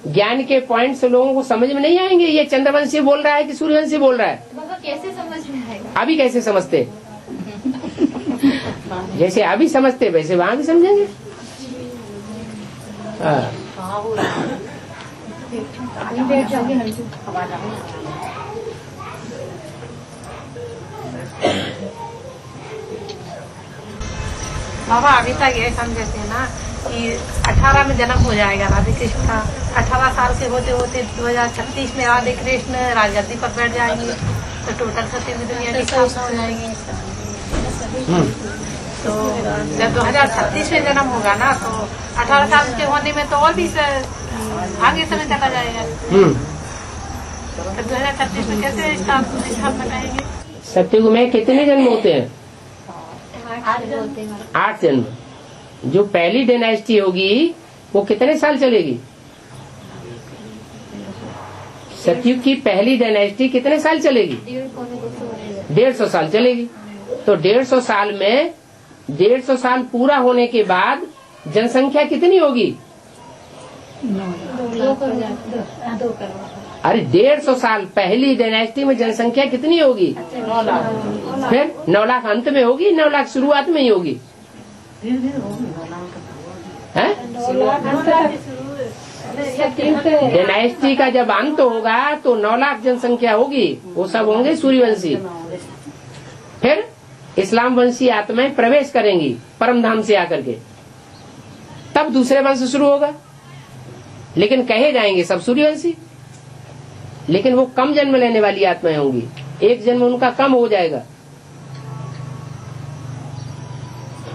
ज्ञान के पॉइंट्स लोगों को समझ में नहीं आएंगे? ये चंद्रवंशी बोल रहा है कि सूर्यवंशी बोल रहा है? तो बाबा कैसे समझ में आएगा? अभी कैसे समझते? जैसे अभी समझते वैसे वहाँ भी समझेंगे। बाबा अभी तक ये समझे थे ना कि 18 में जन्म हो जाएगा राधे कृष्ण का। 18 साल के होते होते 2036 में राधे कृष्ण राजगद्दी पर बैठ जाएंगे, तो टोटल सत्य में दुनिया की स्थापना हो जाएगी। तो जब 2036 में जन्म होगा ना, तो 18 साल के होने में तो और भी आगे समय चला जाएगा। तो 2036 में कैसे स्थापना करेंगे? सत्युग में कितने जन्म होते हैं? 8 जन्म। जो पहली डायनेस्टी होगी वो कितने साल चलेगी? सतयुग की पहली डायनेस्टी कितने साल चलेगी? 150 साल चलेगी। तो 150 साल में 150 साल पूरा होने के बाद जनसंख्या कितनी होगी? 2 करोड़। अरे 150 साल पहली डायनेस्टी में जनसंख्या कितनी होगी? 9 लाख। फिर 9 लाख अंत में होगी, 9 लाख शुरुआत में ही होगी है? डायनेस्टी का जब अंत होगा तो 9 लाख जनसंख्या होगी, वो सब होंगे सूर्यवंशी। फिर इस्लाम वंशी आत्माएं प्रवेश करेंगी परम धाम से आकर के, तब दूसरे वंश शुरू होगा। लेकिन कहे जाएंगे सब सूर्यवंशी, लेकिन वो कम जन्म लेने वाली आत्माएं होंगी, एक जन्म उनका कम हो जाएगा।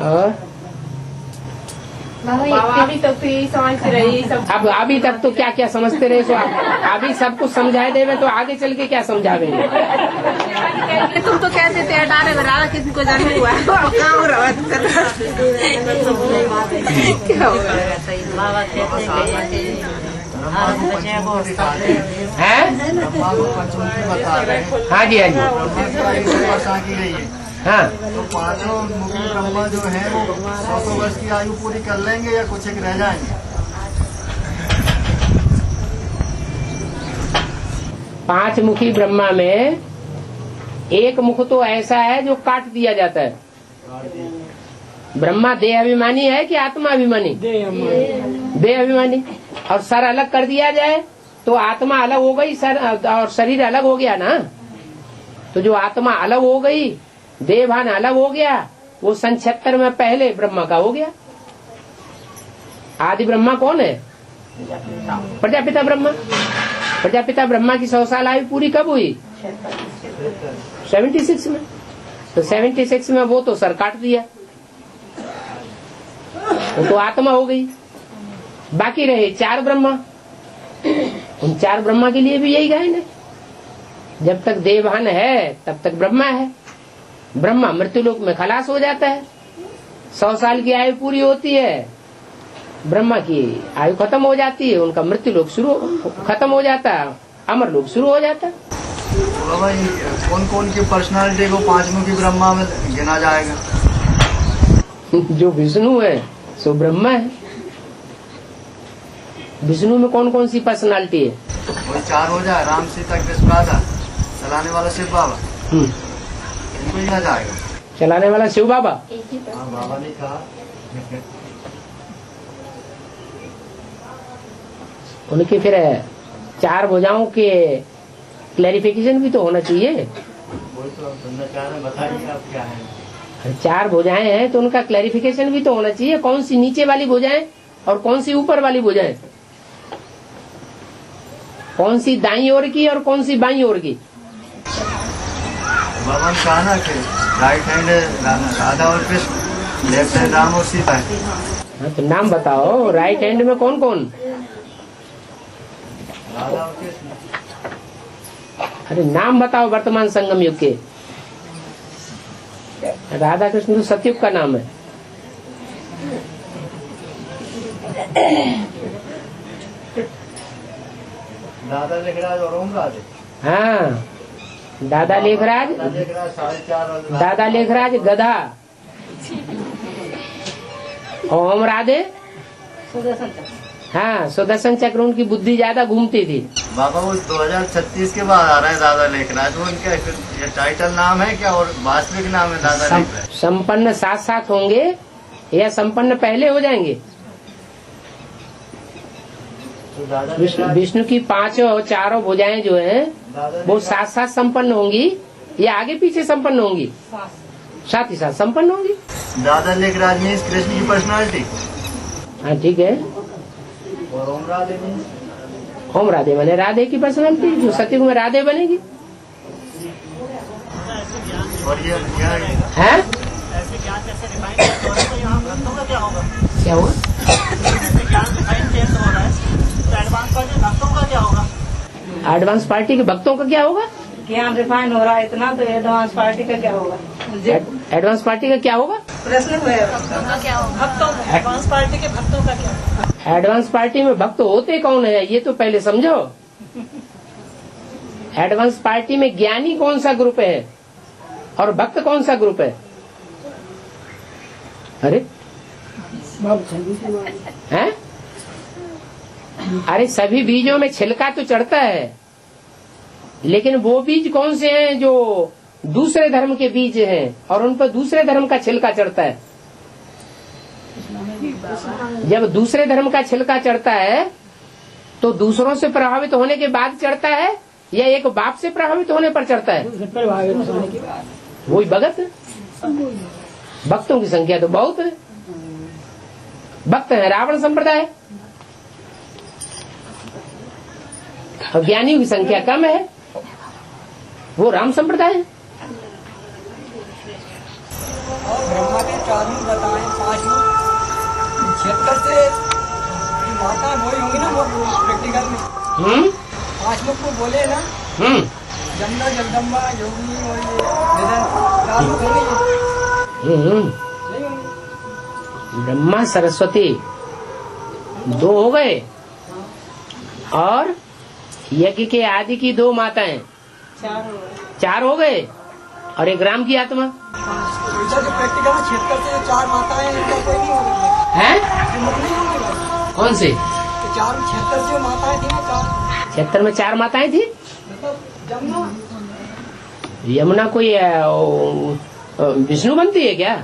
और अभी तक तो यही समझते रही सब। अब अभी तक तो क्या क्या समझते रहे, सो अभी सब कुछ समझाए देवे तो आगे चल के क्या समझावेंगे? तुम तो कहते थे अटारे बराबर किसी को जन्म हुआ क्या है? हाँ जी, हाँ जी, हाँ। तो 5 मुखी ब्रह्मा जो है वो 100 वर्ष की आयु पूरी कर लेंगे या कुछ एक रह जाएंगे? 5 मुखी ब्रह्मा में एक मुख तो ऐसा है जो काट दिया जाता है। ब्रह्मा देह अभिमानी है कि आत्मा अभिमानी? देह अभिमानी। और सर अलग कर दिया जाए तो आत्मा अलग हो गई, सर और शरीर अलग हो गया ना। तो जो आत्मा अलग हो गई, देहभान अलग हो गया, वो सन 76 में पहले ब्रह्मा का हो गया। आदि ब्रह्मा कौन है? प्रजापिता ब्रह्मा। प्रजापिता ब्रह्मा की 100 साल आयु पूरी कब हुई? 76 में। तो 76 में वो तो सर काट दिया, वो तो आत्मा हो गई। बाकी रहे 4 ब्रह्मा। उन 4 ब्रह्मा के लिए भी यही गायन है, जब तक देवभान है तब तक ब्रह्मा है। ब्रह्मा मृत्युलोक में खलास हो जाता है, 100 साल की आयु पूरी होती है, ब्रह्मा की आयु खत्म हो जाती है, उनका मृत्युलोक शुरू खत्म हो जाता है, अमर लोक शुरू हो जाता है। बाबा कौन कौन की पर्सनालिटी को 5 मुखी ब्रह्मा में गिना जाएगा? जो विष्णु है सो ब्रह्मा है। विष्णु में कौन कौन सी पर्सनालिटी है? वही 4 हो जाए, राम सीता कृष्ण राधा, चलाने वाला शिव बाबा, इनको गिना जाएगा। चलाने वाला शिव बाबा। हाँ, बाबा ने कहा। उनकी फिर 4 भुजाओं के क्लैरिफिकेशन भी तो होना चाहिए। वही तो सुनना चाह रहे हैं, बताइए आप क्या है? 4 भुजाएं हैं तो उनका क्लैरिफिकेशन भी तो होना चाहिए, कौन सी नीचे वाली भुजाएं और कौन सी ऊपर वाली भुजाएं, कौन सी दाईं ओर की और कौन सी बाईं ओर की। भगवान कहा ना कि राइट हैंड राधा और कृष्ण, लेफ्ट हैंड राम और सीता है। हाँ तो नाम बताओ, राइट हैंड में कौन कौन? राधा और कृष्ण। अरे नाम बताओ वर्तमान संगम युग के। राधा कृष्ण तो सतयुग का नाम है। दादा लेखराज और ओम राधे। हाँ, दादा लेखराज, 4.5 दादा लेखराज गधा, ओम राधे हाँ सुदर्शन चक्र। उनकी बुद्धि ज्यादा घूमती थी। बाबा वो 2036 के बाद आ रहे हैं दादा लेखराज। वो उनका ये टाइटल नाम है क्या और वास्तविक नाम है दादा लेखराज? संपन्न साथ साथ होंगे या संपन्न पहले हो जाएंगे? तो दादा विष्णु की 5 और 4 भुजाएं जो हैं वो साथ साथ संपन्न होंगी या आगे पीछे संपन्न होंगी? साथ ही साथ संपन्न होंगी। दादा लेखराज मीन्स कृष्ण की पर्सनालिटी। हाँ ठीक है। और ओम राधे मीन्स ओम राधे माने राधे की पर्सनालिटी, जो सतयुग में राधे बनेगी। और ये है क्या हुआ? एडवांस पार्टी के भक्तों का क्या होगा? ज्ञान रिफाइन हो रहा है इतना, तो एडवांस पार्टी का क्या होगा? एडवांस पार्टी का क्या होगा? प्रश्न हुआ भक्तों का, एडवांस पार्टी के भक्तों का क्या? एडवांस पार्टी में भक्त होते कौन है ये तो पहले समझो। एडवांस पार्टी में ज्ञानी कौन सा ग्रुप है और भक्त कौन सा ग्रुप है? अरे हैं? अरे सभी बीजों में छिलका तो चढ़ता है, लेकिन वो बीज कौन से हैं जो दूसरे धर्म के बीज हैं और उन पर दूसरे धर्म का छिलका चढ़ता है? जब दूसरे धर्म का छिलका चढ़ता है तो दूसरों से प्रभावित होने के बाद चढ़ता है या एक बाप से प्रभावित होने पर चढ़ता है? वही भगत। भक्तों की संख्या तो बहुत है। भक्त है रावण संप्रदाय और ज्ञानियों की संख्या कम है, वो राम संप्रदाय है। ब्रह्मा के 4 मुख बताए, 5 मुख 76 से माता वही होंगी ना वो प्रैक्टिकल में। 5 मुख को बोले ना, जमुना जगदम्बा योगिनी और ये वेदांत 4 मुख होंगे। ब्रह्मा सरस्वती 2 हो गए और यज्ञ के आदि की 2 माताएं 4 हो गए और एक राम की आत्मा। प्रैक्टिकल में 76 से 4 माताएं इनका कोई नहीं होगा हैं? कौन से? 76 से माताएं थी ना, 76 में 4 माताएं थी। जमुना यमुना कोई विष्णु बनती है क्या?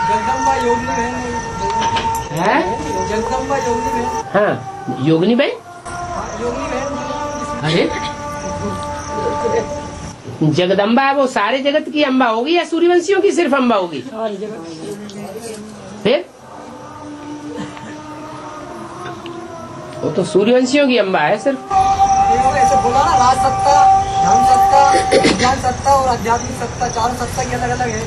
जगदम्बा योगिनी है? जगदम्बा योगिनी बहन। हाँ योगिनी बहन। योगिनी बहन। अरे जगदम्बा वो सारे जगत की अम्बा होगी या सूर्यवंशियों की सिर्फ अम्बा होगी? फिर वो तो सूर्यवंशियों की अम्बा है सिर्फ। ऐसे बोला ना, राज सत्ता, धर्म सत्ता, विज्ञान सत्ता और आध्यात्मिक सत्ता, 4 सत्ता की अलग अलग है।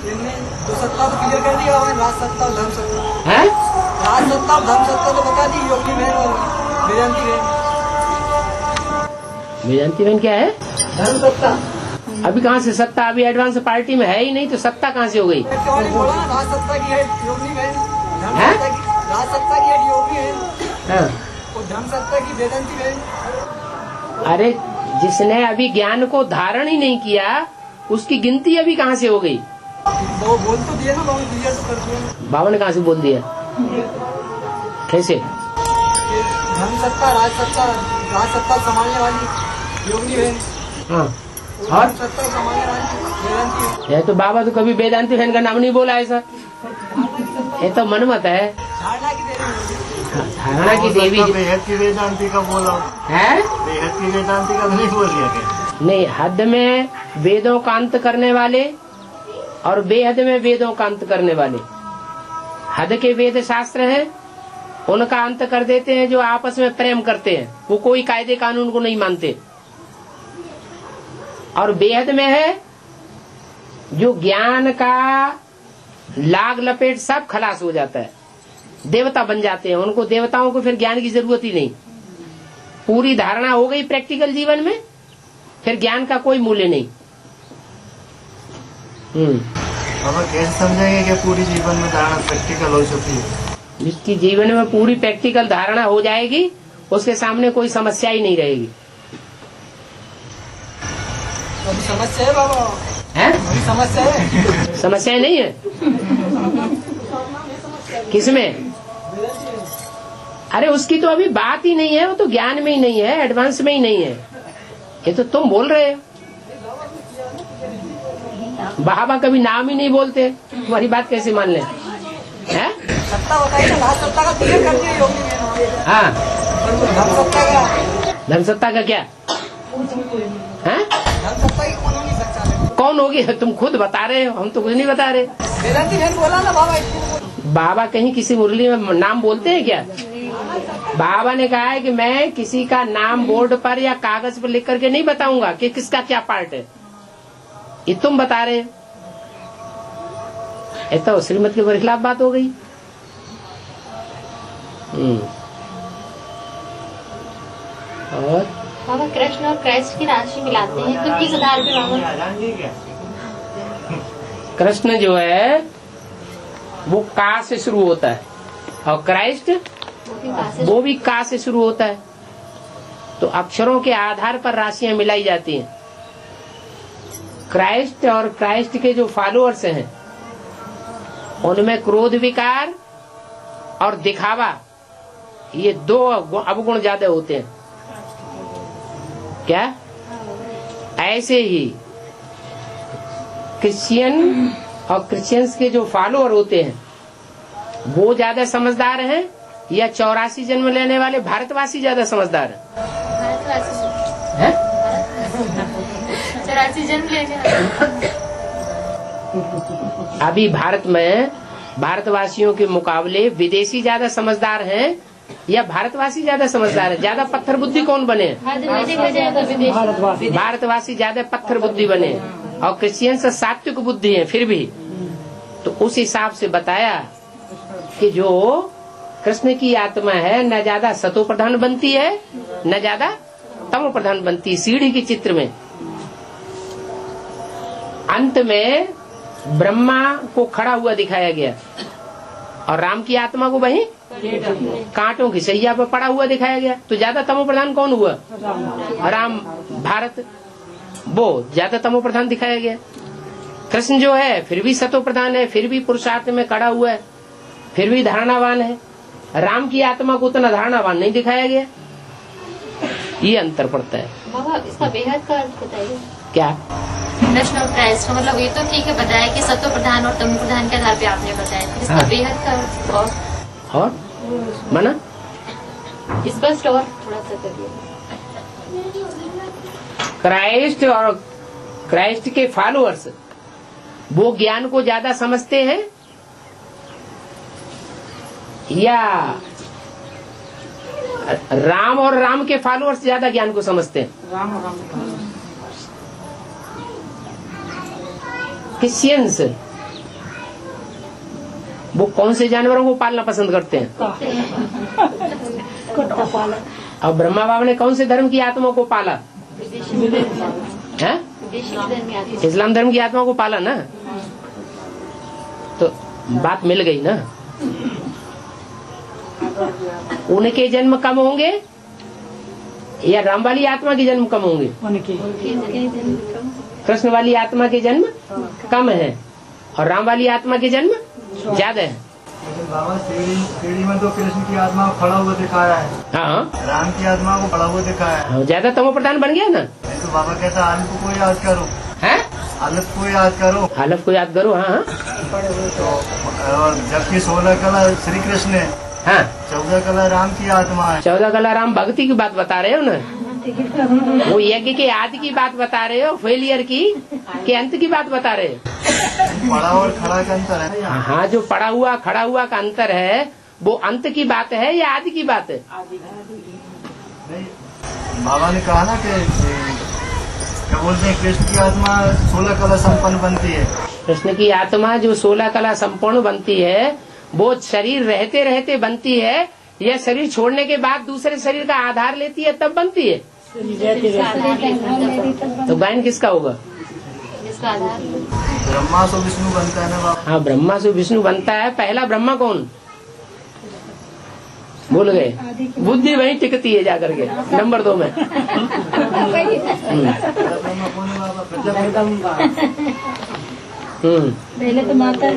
इनमें तो सत्ता तो क्लियर कर दिया है, राज सत्ता और धर्म सत्ता है। राज सत्ता और धर्म सत्ता तो बता दी योगी बहन और वेदांती बहन। वेदांती बहन क्या है? धर्म सत्ता। अभी कहाँ से सत्ता? अभी एडवांस पार्टी में है ही नहीं तो सत्ता कहाँ से हो गई? बोला राज सत्ता की है योगी बहन, राज सत्ता की है योगी है और धर्म सत्ता की वेदांती बहन। अरे जिसने अभी ज्ञान को धारण ही नहीं किया उसकी गिनती अभी कहाँ से हो गई? वो बोल तो दिया ना, बाबा दिया तो कर दिया। बाबा ने कहाँ से बोल दिया? कैसे? धर्म सत्ता, राज सत्ता संभालने वाली योगी बहन। हाँ और सत्ता संभालने वाली वेदांती। ये तो बाबा तो कभी वेदांती बहन का नाम नहीं बोला ऐसा। ये तो मनमत है। धारणा की देवी। धारणा की देवी बेहद की वेदांती का बोला है। बेहद की वेदांती का नहीं बोल दिया क्या? नहीं, हद में वेदों का अंत करने वाले और बेहद में वेदों का अंत करने वाले। हद के वेद शास्त्र हैं, उनका अंत कर देते हैं जो आपस में प्रेम करते हैं, वो कोई कायदे कानून को नहीं मानते। और बेहद में है जो ज्ञान का लाग लपेट सब खलास हो जाता है, देवता बन जाते हैं, उनको देवताओं को फिर ज्ञान की जरूरत ही नहीं। पूरी धारणा हो गई प्रैक्टिकल जीवन में, फिर ज्ञान का कोई मूल्य नहीं। अब कैसे समझेंगे कि पूरी जीवन में धारणा प्रैक्टिकल हो चुकी है? जिसकी जीवन में पूरी प्रैक्टिकल धारणा हो जाएगी उसके सामने कोई समस्या ही नहीं रहेगी। अभी समस्या है बाबा, हैं? अभी समस्या है, समस्या नहीं है किसमें? अरे उसकी तो अभी बात ही नहीं है, वो तो ज्ञान में ही नहीं है, एडवांस में ही नहीं है। ये तो तुम बोल रहे हो। बाबा कभी नाम ही नहीं बोलते, तुम्हारी बात कैसे मान ले? हैं? सत्ता बताइए ना, लास्ट सत्ता का क्लियर कर दिया योगी ने। हाँ, धर्म सत्ता का, धर्म सत्ता का क्या है? धर्म सत्ता की कौन होगी सच्चा? कौन होगी? तुम खुद बता रहे हो, हम तो कुछ नहीं बता रहे। वेदांती बहन बोला ना बाबा, बाबा कहीं किसी मुरली में नाम बोलते हैं क्या? बाबा ने कहा है कि मैं किसी का नाम बोर्ड पर या कागज पर लिख करके नहीं बताऊंगा कि किसका क्या पार्ट है। ये तुम बता रहे हो। ये तो श्रीमत के खिलाफ बात हो गई। और बाबा कृष्ण और क्राइस्ट की राशि मिलाते हैं तो किस आधार पे बाबा? कृष्ण जो है वो का से शुरू होता है और क्राइस्ट वो भी का से शुरू होता है। तो अक्षरों के आधार पर राशियां मिलाई जाती हैं। क्राइस्ट और क्राइस्ट के जो फॉलोअर्स हैं उनमें क्रोध विकार और दिखावा, ये दो अवगुण ज्यादा होते हैं। क्या? ऐसे ही क्रिश्चियन और क्रिश्चियंस के जो फॉलोअर होते हैं वो ज्यादा समझदार हैं या 84 जन्म लेने वाले भारतवासी ज्यादा समझदार हैं? 84 जन्म लेने वाले। अभी भारत में भारतवासियों के मुकाबले विदेशी ज्यादा समझदार हैं या भारतवासी ज्यादा समझदार है? ज्यादा पत्थर बुद्धि कौन बने? भारतवासी ज्यादा पत्थर बुद्धि बने और क्रिश्चियन से सात्विक बुद्धि है। फिर भी तो उस हिसाब से बताया कि जो कृष्ण की आत्मा है न ज्यादा सतो प्रधान बनती है न ज्यादा तमो प्रधान बनती है। सीढ़ी के चित्र में अंत में ब्रह्मा को खड़ा हुआ दिखाया गया और राम की आत्मा को वहीं कांटों की सैया पर पड़ा हुआ दिखाया गया। तो ज्यादा तमो प्रधान कौन हुआ? राम। भारत वो ज्यादा तमो प्रधान दिखाया गया। कृष्ण जो है फिर भी सतो प्रधान है, फिर भी पुरुषार्थ में खड़ा हुआ है, फिर भी धारणावान है। राम की आत्मा को उतना धारणावान नहीं दिखाया गया। ये अंतर पड़ता है। बाबा इसका बेहद का अर्थ बताइए। क्या? कृष्ण और क्राइस्ट मतलब ये तो ठीक है बताया कि सत्व प्रधान और तमो प्रधान के आधार पे आपने बताया, इसका हाँ। बेहद का अर्थ और माना स्पष्ट और थोड़ा सा करिए। क्राइस्ट और क्राइस्ट के फॉलोअर्स वो ज्ञान को ज्यादा समझते हैं या राम और राम के फॉलोअर्स ज्यादा ज्ञान को समझते हैं? राम और राम क्रिश्चियंस वो कौन से जानवरों को पालना पसंद करते हैं? और ब्रह्मा बाबा ने कौन से धर्म की आत्मा को पाला? है? इस्लाम धर्म की आत्मा को पाला ना। तो बात मिल गई ना। उनके जन्म कम होंगे या राम वाली आत्मा के जन्म कम होंगे? कृष्ण वाली आत्मा के जन्म कम है और राम वाली आत्मा के जन्म ज्यादा है। बाबा सीढ़ी में तो कृष्ण की आत्मा को खड़ा हुआ दिखाया है, हाँ, राम की आत्मा को खड़ा हुआ दिखाया है। ज्यादा तमो प्रधान बन गया ना। तो बाबा कहता है आलिफ को याद करो, है आलिफ को याद करो, हालत को याद करो। हाँ तो और जबकि 16 कला श्री कृष्ण है, हाँ 14 कला राम की आत्मा है। 14 कला राम भक्ति की बात बता रहे हो ना। वो यज्ञ के आदि की बात बता रहे हो, फेलियर की के अंत की बात बता रहे हो। पड़ा और खड़ा का अंतर है। हाँ, जो पड़ा हुआ खड़ा हुआ का अंतर है वो अंत की बात है या आदि की बात है? नहीं, बाबा ने कहा ना कि क्या बोलते हैं कृष्ण की आत्मा 16 कला संपन्न बनती है। कृष्ण की आत्मा जो 16 कला संपूर्ण बनती है वो शरीर रहते रहते बनती है या शरीर छोड़ने के बाद दूसरे शरीर का आधार लेती है तब बनती है? तो गायन किसका होगा? ब्रह्मा से विष्णु बनता है ना बाबा। हाँ, ब्रह्मा से विष्णु बनता है। पहला ब्रह्मा कौन? भूल गए? बुद्धि वहीं टिकती है जाकर के नंबर 2 में। पहले तो माता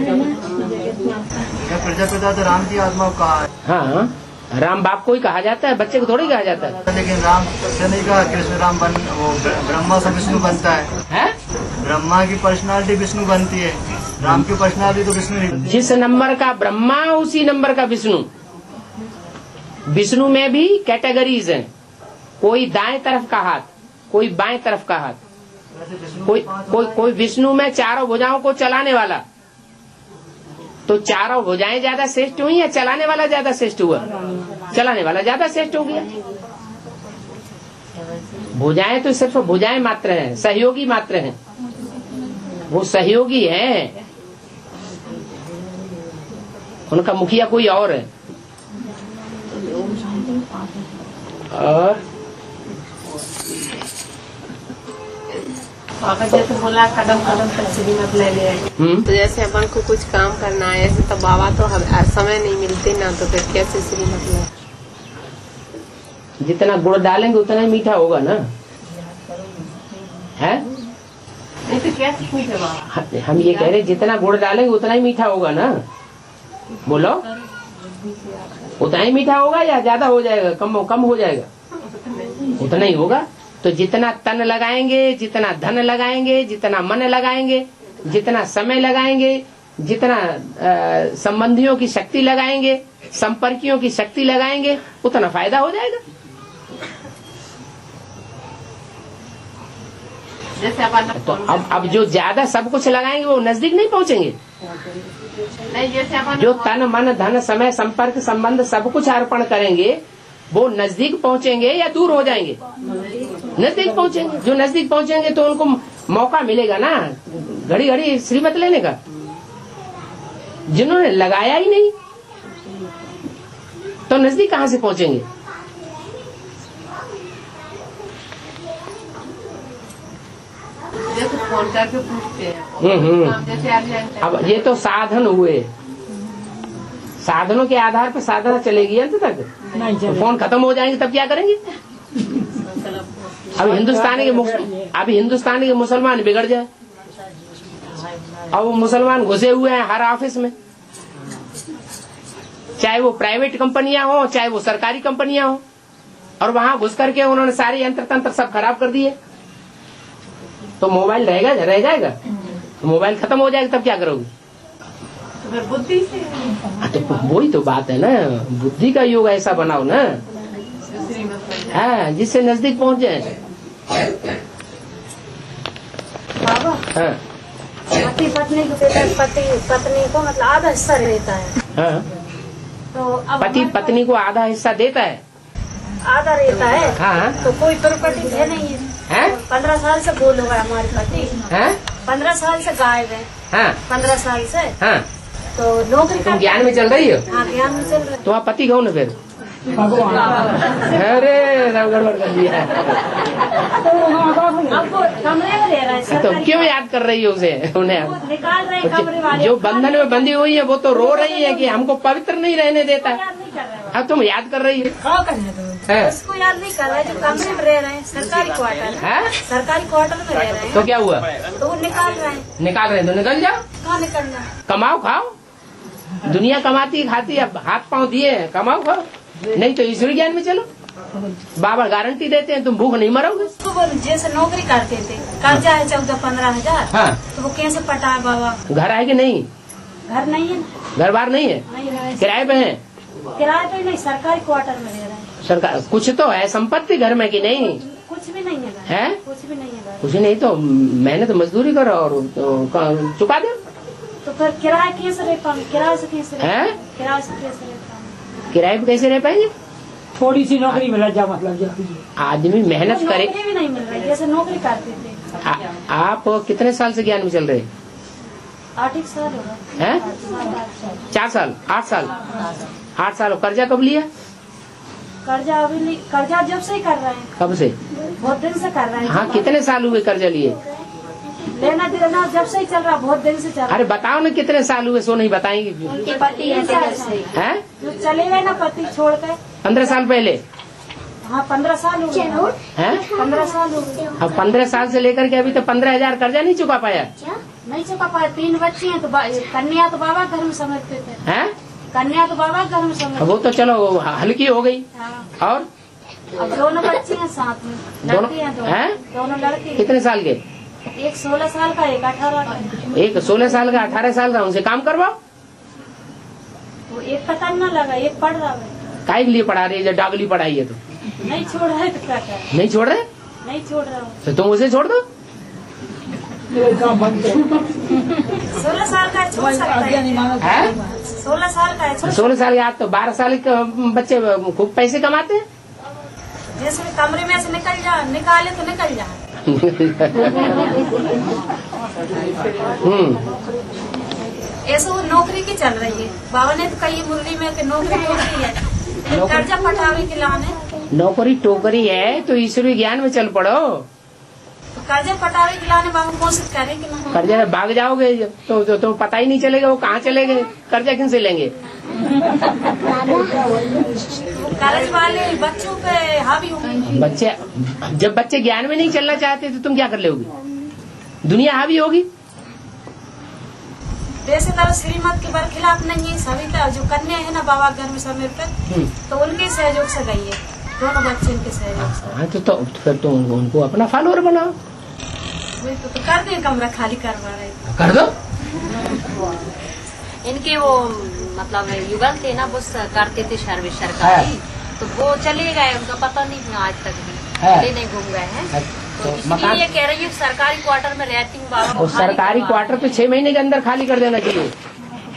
प्रजापिता तो राम की आत्मा को कहा है। हाँ, राम बाप को ही कहा जाता है, बच्चे को थोड़ी कहा जाता है। लेकिन राम से नहीं कहा, कृष्ण राम वो ब्रह्मा से विष्णु बनता है। ब्रह्मा की पर्सनालिटी विष्णु बनती है, राम की पर्सनालिटी तो विष्णु नहीं बनती। जिस नंबर का ब्रह्मा उसी नंबर का विष्णु। विष्णु में भी कैटेगरीज हैं, कोई दाएं तरफ का हाथ, कोई बाएं तरफ का हाथ, कोई विष्णु में चारों भुजाओं को चलाने वाला। तो चारों भुजाएं ज्यादा श्रेष्ठ हुई या चलाने वाला ज्यादा श्रेष्ठ हुआ? चलाने वाला ज्यादा श्रेष्ठ हो गया। भुजाएं तो सिर्फ भुजाएं मात्र हैं, सहयोगी मात्र हैं। वो सहयोगी हैं, उनका मुखिया कोई और है। और पापा जैसे बोला कदम कदम तक श्रीमत ले ले। तो जैसे अपन को कुछ काम करना है ऐसे तो बाबा तो समय नहीं मिलते ना, तो फिर कैसे श्रीमत ले? जितना गुड़ डालेंगे उतना ही मीठा होगा ना, है? नहीं तो कैसे पूछे बाबा? हम ये कह रहे जितना गुड़ डालेंगे उतना ही मीठा होगा ना। बोलो, उतना ही मीठा होगा या ज्यादा हो जाएगा? कम हो जाएगा? उतना ही होगा। तो जितना तन लगाएंगे, जितना धन लगाएंगे, जितना मन लगाएंगे, जितना समय लगाएंगे, जितना संबंधियों की शक्ति लगाएंगे, संपर्कियों की शक्ति लगाएंगे, उतना फायदा हो जाएगा। जैसे तो अब जो ज्यादा सब कुछ लगाएंगे वो नजदीक नहीं पहुंचेंगे। जो तन मन धन समय संपर्क संबंध सब कुछ अर्पण करेंगे वो नजदीक पहुंचेंगे या दूर हो जाएंगे? नजदीक पहुंचेंगे। जो नजदीक पहुंचेंगे तो उनको मौका मिलेगा ना घड़ी घड़ी श्रीमत लेने का। जिन्होंने लगाया ही नहीं तो नजदीक कहाँ से पहुंचेंगे? जैसे फोन करके पूछते हैं। जैसे अब ये तो साधन हुए, साधनों के आधार पर साधना चलेगी अंत तक। तो फोन खत्म हो जाएंगे तब क्या करेंगे? अभी हिंदुस्तानी के मुसलमान बिगड़ जाए। अब वो मुसलमान घुसे हुए हैं हर ऑफिस में, चाहे वो प्राइवेट कंपनियां हो चाहे वो सरकारी कंपनियां हो, और वहां घुस करके उन्होंने सारे यंत्र तंत्र सब खराब कर दिए। तो मोबाइल रह जाएगा? तो मोबाइल खत्म हो जाएगा तब क्या करोगे? बुद्धि से। तो वही तो बात है ना, बुद्धि का योग ऐसा बनाओ ना, हाँ, जिससे नजदीक पहुंच जाए। बाबा, हाँ, पति पत्नी को मतलब आधा हिस्सा रहता है। हाँ, तो अब पति पत्नी को आधा हिस्सा देता है, आधा रहता है। हाँ, तो कोई प्रॉपर्टी है नहीं है। 15 साल से बोल हुआ हमारे पति, 15 साल से गायब है। हाँ, 15 साल से। हाँ, तो नौकरी तुम ज्ञान में चल रही हो? हाँ, ज्ञान में चल रही। तो आप पति कौन है फिर? अरे गड़बड़ कर दिया। अब वो कमरे में रह रहा है। तो क्यों याद कर रही है उसे? उन्हें निकाल रहे कमरे वाले। जो बंधन में बंधी हुई है वो तो रो रही है कि हमको पवित्र नहीं रहने देता। अब तुम याद कर रही है? उसको याद नहीं कर रहा है, जो कमरे में रह रहे हैं सरकारी क्वार्टर, सरकारी क्वार्टर में रह रहे हैं। तो क्या हुआ? तो वो निकाल रहे हैं। निकाल रहे हैं तो निकल जाओ। कहाँ निकलना? कमाओ खाओ, दुनिया कमाती खाती, अब हाथ पांव दिए कमाओ खाओ, नहीं तो ईश्वरी ज्ञान में चलो। बाबा गारंटी देते हैं तुम भूख नहीं मरोगे। जैसे नौकरी करते थे, कर्जा है 14-15 हजार। हाँ, तो वो कैसे पटा बाबा? घर है कि नहीं? घर नहीं है, घर बार नहीं है, किराए पे है? किराए पे नहीं, सरकारी क्वार्टर में रह रहे हैं। सरकार कुछ तो है संपत्ति घर में कि नहीं? कुछ भी नहीं है, है कुछ भी नहीं है। कुछ नहीं तो मेहनत मजदूरी करो और तो चुका दो। तो फिर किराया कैसे रह पाएंगे? किराए से कैसे रह पाएंगे? किराए पे कैसे रह पाएंगे? थोड़ी सी नौकरी मिल जाए मतलब आदमी मेहनत करे। नौकरी भी नहीं मिल रही, जैसे नौकरी करते थे। आप कितने साल से ज्ञान में चल रहे? 8 साल होगा। है 4 साल 8 साल 8 साल। कर्जा कब लिया? कर्जा अभी नहीं, कर्जा जब से ही कर रहे हैं। कब से? बहुत दिन से कर रहे हैं। हाँ, कितने साल हुए कर्जा लिए? लेना देना जब से ही चल रहा, बहुत दिन से चल रहा। अरे बताओ ना कितने साल हुए, सो नहीं बताएंगे। उनके पति है जो चले गए ना, पति छोड़ के। 15 साल पहले? हाँ 15 साल हो गए हैं। 15 साल हो गए। अब 15 साल से लेकर के अभी तो 15,000 कर्जा नहीं चुका पाया? नहीं चुका पाया। 3 बच्चे हैं, तो कन्या तो बाबा घर में समझते थे। हैं? कन्या तो बाबा घर में समझते। वो तो चलो हल्की हो गई। और अब दोनों बच्चे हैं साथ में, लड़के हैं दोनों लड़के। कितने साल के? एक 16 साल का, एक 18 का। एक 16 साल का, 18 साल का। उनसे काम करवाओ। वो एक पता न लगा, एक पढ़ रहा है। काहे के लिए पढ़ा रही है जब डागली पढ़ाई है तो? नहीं छोड़ रहे तो क्या करें? नहीं छोड़ रहे? नहीं छोड़ रहा हूँ। तो तुम उसे छोड़ दो। 16 साल का छोड़ सकता है। 16 साल का है। 16 साल के आज तो 12 साल के बच्चे खूब पैसे कमाते हैं। जैसे कमरे में से निकाले तो निकल जाए। ऐसे वो नौकरी की चल रही है। बाबा ने तो कही मुरली में कि नौकरी है, कर्जा पटावे के लाने। नौकरी टोकरी है तो ईश्वरीय ज्ञान में चल पड़ो। कर्जा पटावे के लाने बाबा कोशिश करेंगे ना। कर्जा में भाग जाओगे तो पता ही नहीं चलेगा वो कहाँ चले गए। कर्जा किन से लेंगे? कॉलेज वाले बच्चों पे हावी होंगे। बच्चे जब बच्चे ज्ञान में नहीं चलना चाहते तो तुम क्या कर लोगे? दुनिया हावी होगी। वैसे तो श्रीमत के बरखिलाफ नहीं है। सविता जो कन्या है ना बाबा घर में समर्पित, तो उनके सहयोग से गई है। दोनों बच्चे इनके सहयोग से। हाँ तो फिर तुम उनको अपना फॉलोअर बनाओ। तो कर दे, कमरा खाली करवा रहे। कर दो। इनके वो मतलब युगल थे ना, वो करते थे सर्विस सरकारी, तो वो चले गए। उनका पता नहीं आज तक भी नहीं घूम गए हैं। तो इसलिए ये कह रही है सरकारी क्वार्टर में रहती हूँ बाबा। और सरकारी क्वार्टर तो 6 महीने के अंदर खाली कर देना चाहिए।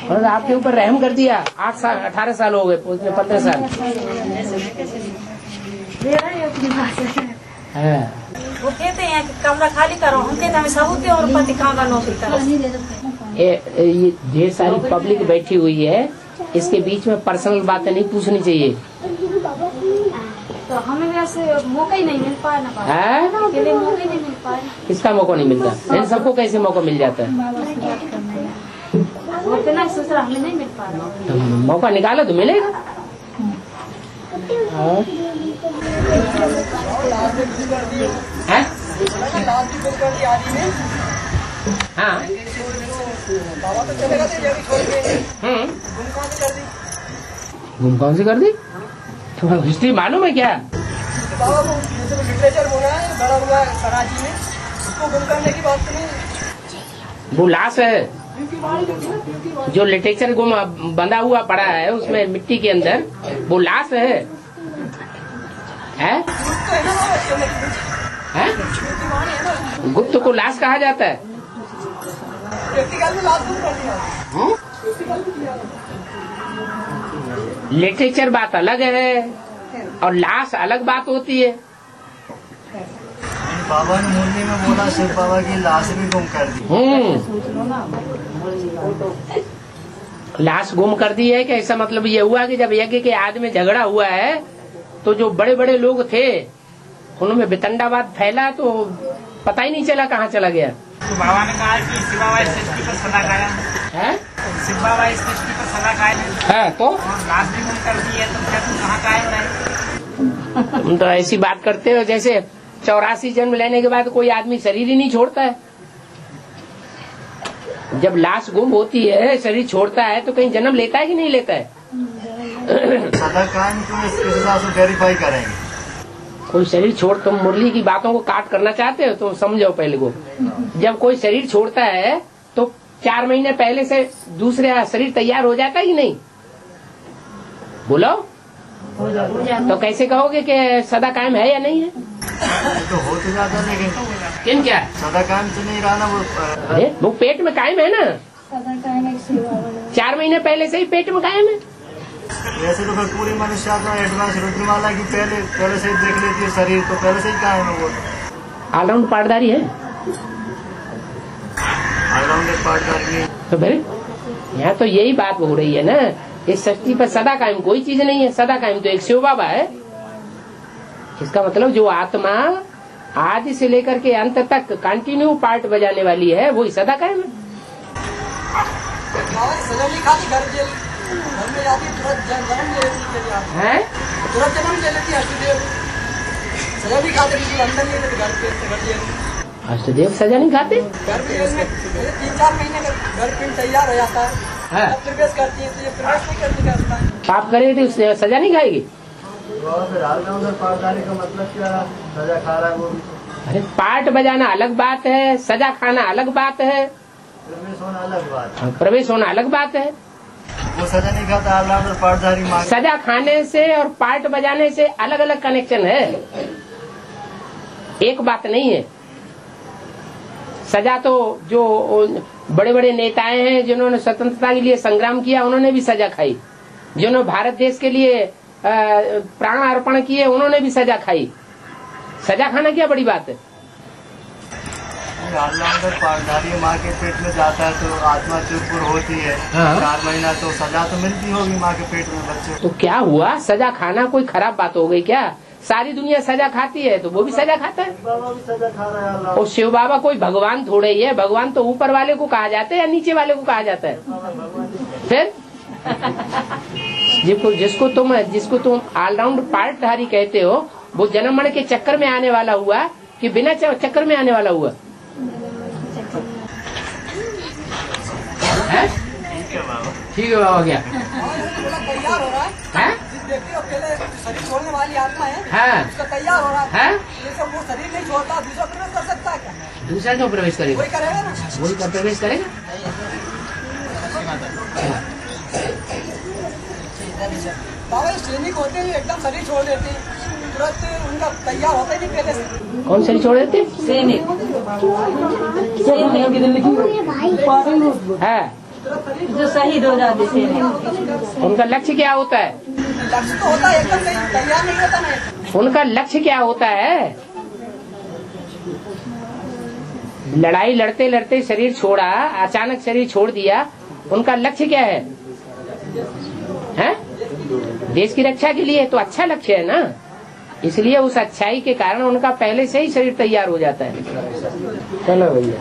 और आपके ऊपर रहम कर दिया। 8 साल 18 साल हो गए, उसमें 15 साल। वो कहते हैं कि कमरा खाली करो, हम कहते हैं सबूत और पति कहाँ का नौकरी करो। ये ढेर सारी पब्लिक बैठी हुई है, इसके बीच में पर्सनल बातें नहीं पूछनी चाहिए। तो हमें वैसे मौका ही नहीं मिल पाया ना। के लिए मौका ही नहीं मिल पाया। किसका मौका नहीं मिलता? इन सबको कैसे मौका मिल जाता है? सोच रहा हमें नहीं मिल पा रहा। मौका निकालो तो मिलेगा। हाँ गुम कौन सी कर दी? तुम्हें हिस्ट्री मालूम है क्या? बाबा को लिटरेचर बोला है बड़ा हुआ सराजी में, उसको गुम करने की बात नहीं। वो लाश है जो लिटरेचर गुम बंधा हुआ पड़ा है उसमें मिट्टी के अंदर, वो लाश है? गुप्त को लाश कहा जाता है? लिटरेचर बात अलग है और लाश अलग बात होती है। बाबा ने मुरली में बोला शिव बाबा की लाश भी गुम कर दी। लाश गुम कर दी है कि ऐसा मतलब ये हुआ कि जब यज्ञ के आदि में झगड़ा हुआ है तो जो बड़े बड़े लोग थे उनमें वितंडावाद फैला तो पता ही नहीं चला कहाँ चला गया। तो बाबा ने कहा कि शिव बाबा इस सृष्टि पर सदा कायम है। शिव बाबा इस सृष्टि पर सदा कायम है तो लाश भी गुम कर दी है, तो क्या तुम कहाँ कायम रहे? तुम तो ऐसी बात करते हो जैसे 84 जन्म लेने के बाद कोई आदमी शरीर ही नहीं छोड़ता है। जब लाश गुम होती है, शरीर छोड़ता है तो कहीं जन्म लेता है कि नहीं लेता है? सदा कायम को इस हिसाब से वेरीफाई करेंगे। कोई शरीर छोड़, तुम मुरली की बातों को काट करना चाहते हो तो समझो पहले को। जब कोई शरीर छोड़ता है तो 4 महीने पहले से दूसरा शरीर तैयार हो जाता है कि नहीं? बोलो तो कैसे कहोगे कि सदा कायम है या नहीं है? तो हो तो जाता है, लेकिन क्या सदा कायम से नहीं रहा ना वो। अरे वो पेट में कायम है ना, 4 महीने पहले से ही पेट में कायम है। वैसे तो फिर पूरी मनुष्य आत्मा एडवांस रुद्रमाला की पहले से ही देख लेती है शरीर, तो पहले से ही कायम है वो। ऑलराउंड पार्टदारी है, ऑलराउंडर पार्टदारी। तो फिर यहाँ तो यही बात हो रही है ना, इस सृष्टि पर सदा कायम कोई चीज नहीं है। सदा कायम तो एक शिव बाबा है। इसका मतलब जो आत्मा आदि से लेकर के अंत तक कंटिन्यू पार्ट बजाने वाली है वही सदा कायम है। तुरंत जन्म ले लेती अष्टदेव, सजा भी खाते अंदर नहीं घर पे। अष्टदेव सजा नहीं खाते? घर पे 3-4 महीने घर पे तैयार हो जाता है, तब प्रवेश करती है, तो ये प्रवेश नहीं करती करता है। पाप करे तो सजा नहीं खाएगी? पार्ट का मतलब क्या, सजा खा रहा है वो? अरे पार्ट बजाना अलग बात है, सजा खाना अलग बात है, प्रवेश होना अलग बात है। प्रवेश होना अलग बात है। वो सजा नहीं खाता, पार्टधारी मांग। सजा खाने से और पार्ट बजाने से अलग अलग कनेक्शन है, एक बात नहीं है। सजा तो जो बड़े बड़े नेताएं हैं जिन्होंने स्वतंत्रता के लिए संग्राम किया उन्होंने भी सजा खाई, जिन्होंने भारत देश के लिए प्राण अर्पण किए उन्होंने भी सजा खाई। सजा खाना क्या बड़ी बात है? अगर पार्टधारी माँ के पेट में जाता है तो आत्मा चुरपुर होती है। 4 महीना तो सजा तो मिलती होगी माँ के पेट में बच्चे। तो क्या हुआ, सजा खाना कोई खराब बात हो गई क्या? सारी दुनिया सजा खाती है तो वो भी सजा खाता है। बाबा भी सजा खा रहा है। और शिव बाबा कोई भगवान थोड़े ही है। भगवान तो ऊपर वाले को कहा जाता है या नीचे वाले को कहा जाता है? फिर जिसको तुम ऑलराउंड पार्टधारी कहते हो वो जन्म मरण के चक्कर में आने वाला हुआ कि बिना चक्कर में आने वाला हुआ? ठीक है बाबा। क्या तैयार हो रहा है? देखिए पहले शरीर छोड़ने वाली आत्मा है, उसका तैयार हो रहा है। वो शरीर नहीं छोड़ता, दूसरा प्रवेश कर सकता है क्या? दूसरा क्यों प्रवेश करेगा? वही करेगा ना, वही का प्रवेश करेगा। बाबा सैनिक होते हैं एकदम शरीर छोड़ देते हैं, तुरंत उनका तैयार होता ही नहीं पहले से। कौन शरीर छोड़ देते? सैनिक है जो शहीद हो जाते सैनिक। उनका लक्ष्य क्या होता है? लक्ष्य तो होता है एकदम तैयार नहीं होता ना। उनका लक्ष्य क्या होता है? लड़ाई लड़ते लड़ते शरीर छोड़ा, अचानक शरीर छोड़ दिया, उनका लक्ष्य क्या है? हैं? देश की रक्षा के लिए। तो अच्छा लक्ष्य है ना, इसलिए उस अच्छाई के कारण उनका पहले से ही शरीर तैयार हो जाता है। चलो भैया।